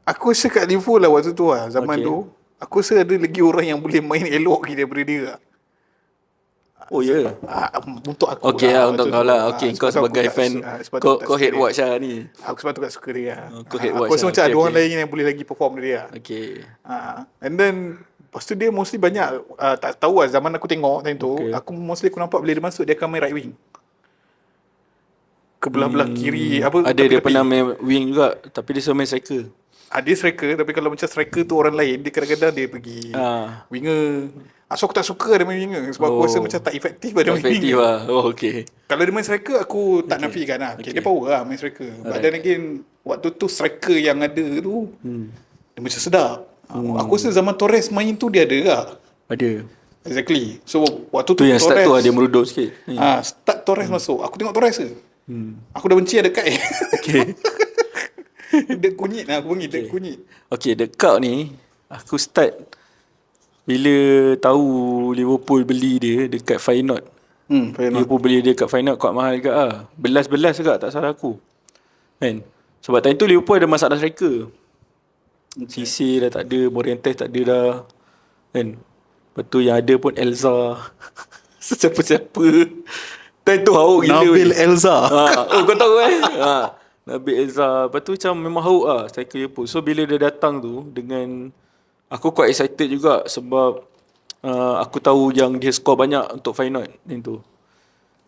aku rasa kat Liverpool lah waktu tu lah. Zaman tu aku rasa ada lagi orang yang boleh main elok daripada dia lah. Oh ya. Untuk aku okay lah. Untuk kau lah. Okay, kau sebagai fan, kau hate watch lah ni. Aku sebab tu tak suka dia lah. Kau hate watch aku rasa macam ada orang lain yang boleh lagi perform dia lah. Okay. And then lepas tu dia mostly banyak tak tahu lah zaman aku tengok time tu. Aku mostly aku nampak bila dia masuk dia akan main right wing. Ke belah-belah kiri ada dia pernah main wing juga. Tapi dia selalu main striker. Dia striker. Tapi kalau macam striker tu orang lain, dia kadang-kadang dia pergi winger. So aku tak suka dia main winger sebab aku rasa macam tak efektif pada main Efektif winger. lah. Oh, okay. Kalau dia main striker aku tak nafikan lah. Okay, dia power lah main striker. But then again waktu tu striker yang ada tu dia macam sedap. Aku rasa zaman Torres main tu dia ada lah. Ada. Exactly. So waktu Tu yang start tu Torres, dia merudup sikit. start Torres masuk. Aku tengok Torres ke. Aku dah benci ada dekat. Okay. Dia kunyit lah aku panggil, dia kunyit. Okay, The Cult ni aku start bila tahu Liverpool beli dia dekat Feyenoord. Fair enough. Liverpool beli dia dekat Feyenoord kuat mahal juga lah. Belas-belas juga tak salah aku. Kan? Sebab time tu Liverpool ada masalah striker. Cisse dah tak ada, Morientes tak ada dah. Kan? Lepas tu yang ada pun Elza. Siapa-siapa. Time tu hauk gila. Nabil Elza. Oh kau tahu Nabil Elza. Lepas tu macam memang hauk lah striker Liverpool. So bila dia datang tu dengan, aku quite excited juga sebab aku tahu yang dia score banyak untuk Feyenoord time tu.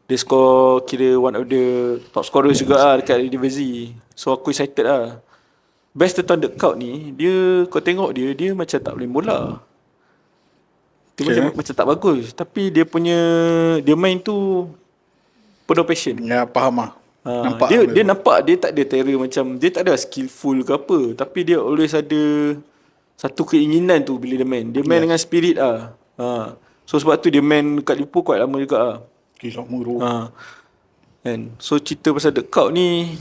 Dia score kira one of the top scorers juga lah dekat Eredivisie. So aku excited lah. Best tentang The Cult ni, dia kau tengok dia macam tak boleh bola. Dia macam tak bagus. Tapi dia punya, dia main tu penuh passion. Ya, faham lah. Nampak Dia nampak dia tak ada terror macam, dia tak ada skillful ke apa. Tapi dia always ada satu keinginan tu bila dia main. Dia main dengan spirit lah. So sebab tu dia main kat Liverpool quite lama juga lah. Gila muru. Kan? So cerita pasal The Cult ni,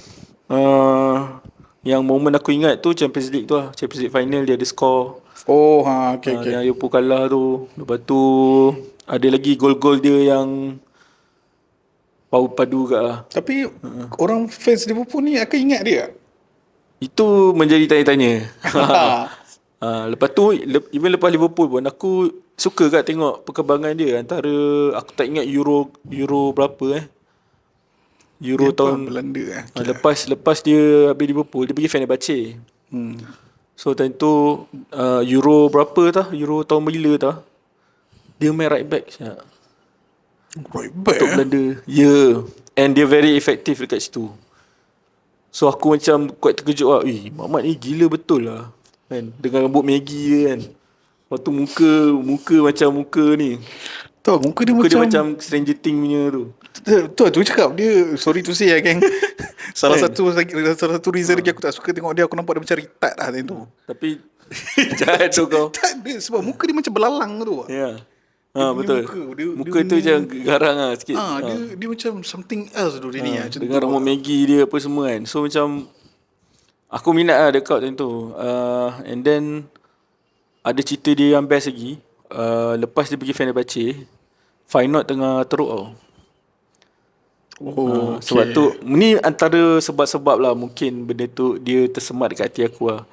yang momen aku ingat tu Champions League tu lah. Champions League final dia ada score. Okay. Yang Liverpool kalah tu. Lepas tu ada lagi gol-gol dia yang padu kat lah. Tapi orang fans Liverpool ni akan ingat dia. Itu menjadi tanya-tanya. Lepas tu even lepas Liverpool pun aku suka kat tengok perkembangan dia. Antara aku tak ingat Euro berapa Euro dia tahun Belanda lepas dia habis Liverpool dia pergi Fenerbahce. So time tu Euro berapa tah? Euro tahun bila tah? Dia main right back siap. Right back Untuk Belanda. And dia very effective dekat situ. So aku macam quite terkejut lah. Muhammad ni gila betul lah. Kan? Dengan rambut Maggie dia kan. Lepas tu muka macam muka ni. Tahu muka dia macam Stranger Things punya tu. Tu cakap dia, sorry to say kan. salah satu reason lagi aku tak suka tengok dia, aku nampak dia macam retard lah tu. Tapi jahat tu kau. Tak ada, sebab muka dia macam belalang tu. Ya. Muka, Betul. Muka dia tu macam garang lah sikit. Dia macam something else tu dia ni. Dengan rambut Maggie dia apa semua kan. So macam aku minat lah dekat time tu. And then ada cerita dia yang best lagi. Lepas dia pergi Fenerbahce, Feyenoord tengah teruk tau. Sebab tu ni antara sebab-sebab lah mungkin benda tu dia tersemat dekat hati aku lah.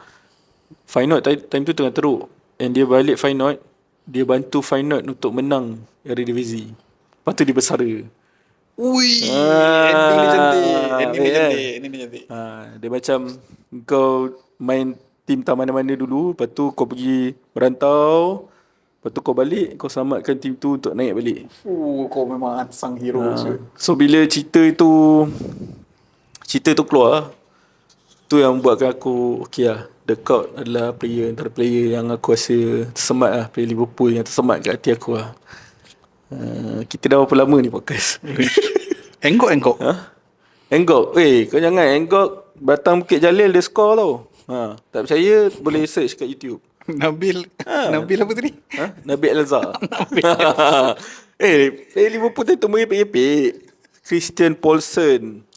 Feyenoord time tu tengah teruk, and dia balik Feyenoord, dia bantu Feyenoord untuk menang Eredivisie. Lepas tu dia bersara. Ui, ending dia cantik. Dia macam kau main tim tak mana-mana dulu, lepas tu kau pergi merantau, lepas tu kau balik, kau selamatkan tim tu untuk naik balik. Kau memang unsung hero. So bila cerita tu keluar, tu yang buatkan aku okay lah. The Cult adalah antara player yang aku rasa tersemat lah, player Liverpool yang tersemat kat hati aku lah. Kita dah berapa lama ni podcast? Enggok. Enggok. Kau jangan Enggok Batang Bukit Jalil dia score tau. Tak percaya boleh search kat YouTube. Nabil apa tadi? Nabil Elza. Liverpool tu merepek-repek. Christian Paulsen,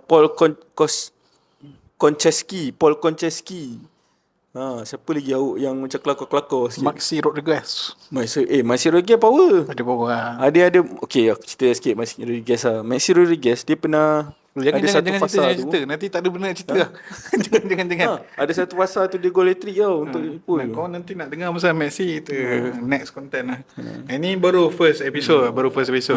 Paul Konchesky. Siapa lagi yang macam kelakor-kelakor sikit? Maxi Rodriguez. Maxi Rodriguez power. Ada power lah. Ada. Okay, aku cerita sikit Maxi Rodriguez lah. Maxi Rodriguez dia pernah ada satu fasa tu. Nanti tak ada benda nak cerita lah. Jangan. Ada satu fasa tu dia gol hat-trick tau untuk Liverpool. Kau nanti nak dengar pasal Messi tu next content lah. Ini baru first episode.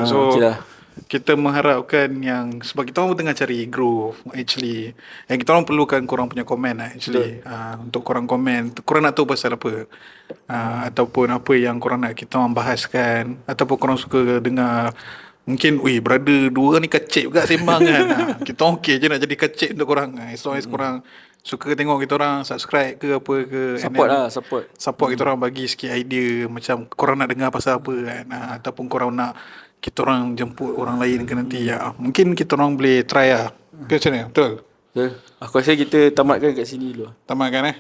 So okay lah. Kita mengharapkan yang, sebab kita orang tengah cari groove actually, and kita orang perlukan korang punya komen lah actually. Untuk korang komen, korang nak tahu pasal apa, ataupun apa yang korang nak kita orang bahaskan, ataupun korang suka dengar. Mungkin brother dua orang ni kacik juga sembang kan. Kita okey je nak jadi kacik untuk korang. As long as korang suka tengok kita orang subscribe ke apa ke, and Support then lah, support. support kita orang, bagi sikit idea macam korang nak dengar pasal apa kan, ataupun korang nak kita orang jemput orang lain ke nanti, mungkin kita orang boleh try lah ke macam mana, betul? Betul. Aku rasa kita tamatkan kat sini dulu. Tamatkan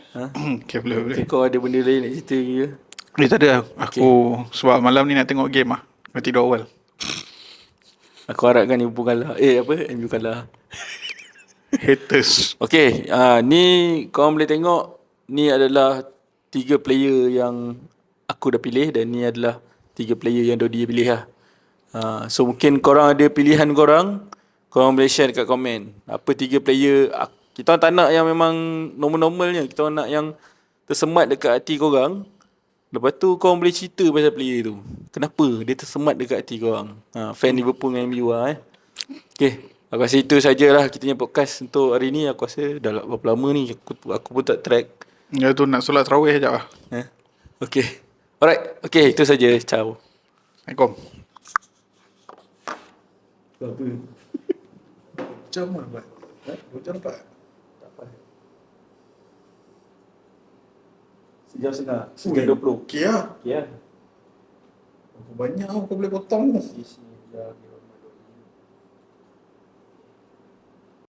Okay, boleh. Kau ada benda lain nak cerita ke? Tak ada, aku sebab malam ni nak tengok game nak tidur awal. Aku harapkan Liverpool kalah. MU kalah. Haters. Okay, ni korang boleh tengok, ni adalah 3 player yang aku dah pilih dan ni adalah 3 player yang Dodi pilih lah. So mungkin korang ada pilihan korang boleh share dekat komen. Apa 3 player, kita orang tak nak yang memang normal-normalnya, kita orang nak yang tersemat dekat hati korang. Lepas tu korang boleh cerita pasal player tu, kenapa dia tersemat dekat hati korang. Fan Liverpool dengan MU lah Okay, aku rasa itu sajalah kita punya podcast untuk hari ni. Aku rasa dah berapa lama ni aku pun tak track. Ya tu nak solat tarawih sekejap lah. Okay, alright. Okay, itu saja. Ciao. Assalamualaikum. Apa? Jam mana buat? 2 jam dapat? Tak apa. Sejam setengah. Sejam 20. Okay lah. Okay lah. Banyak kau boleh potong. Sisi,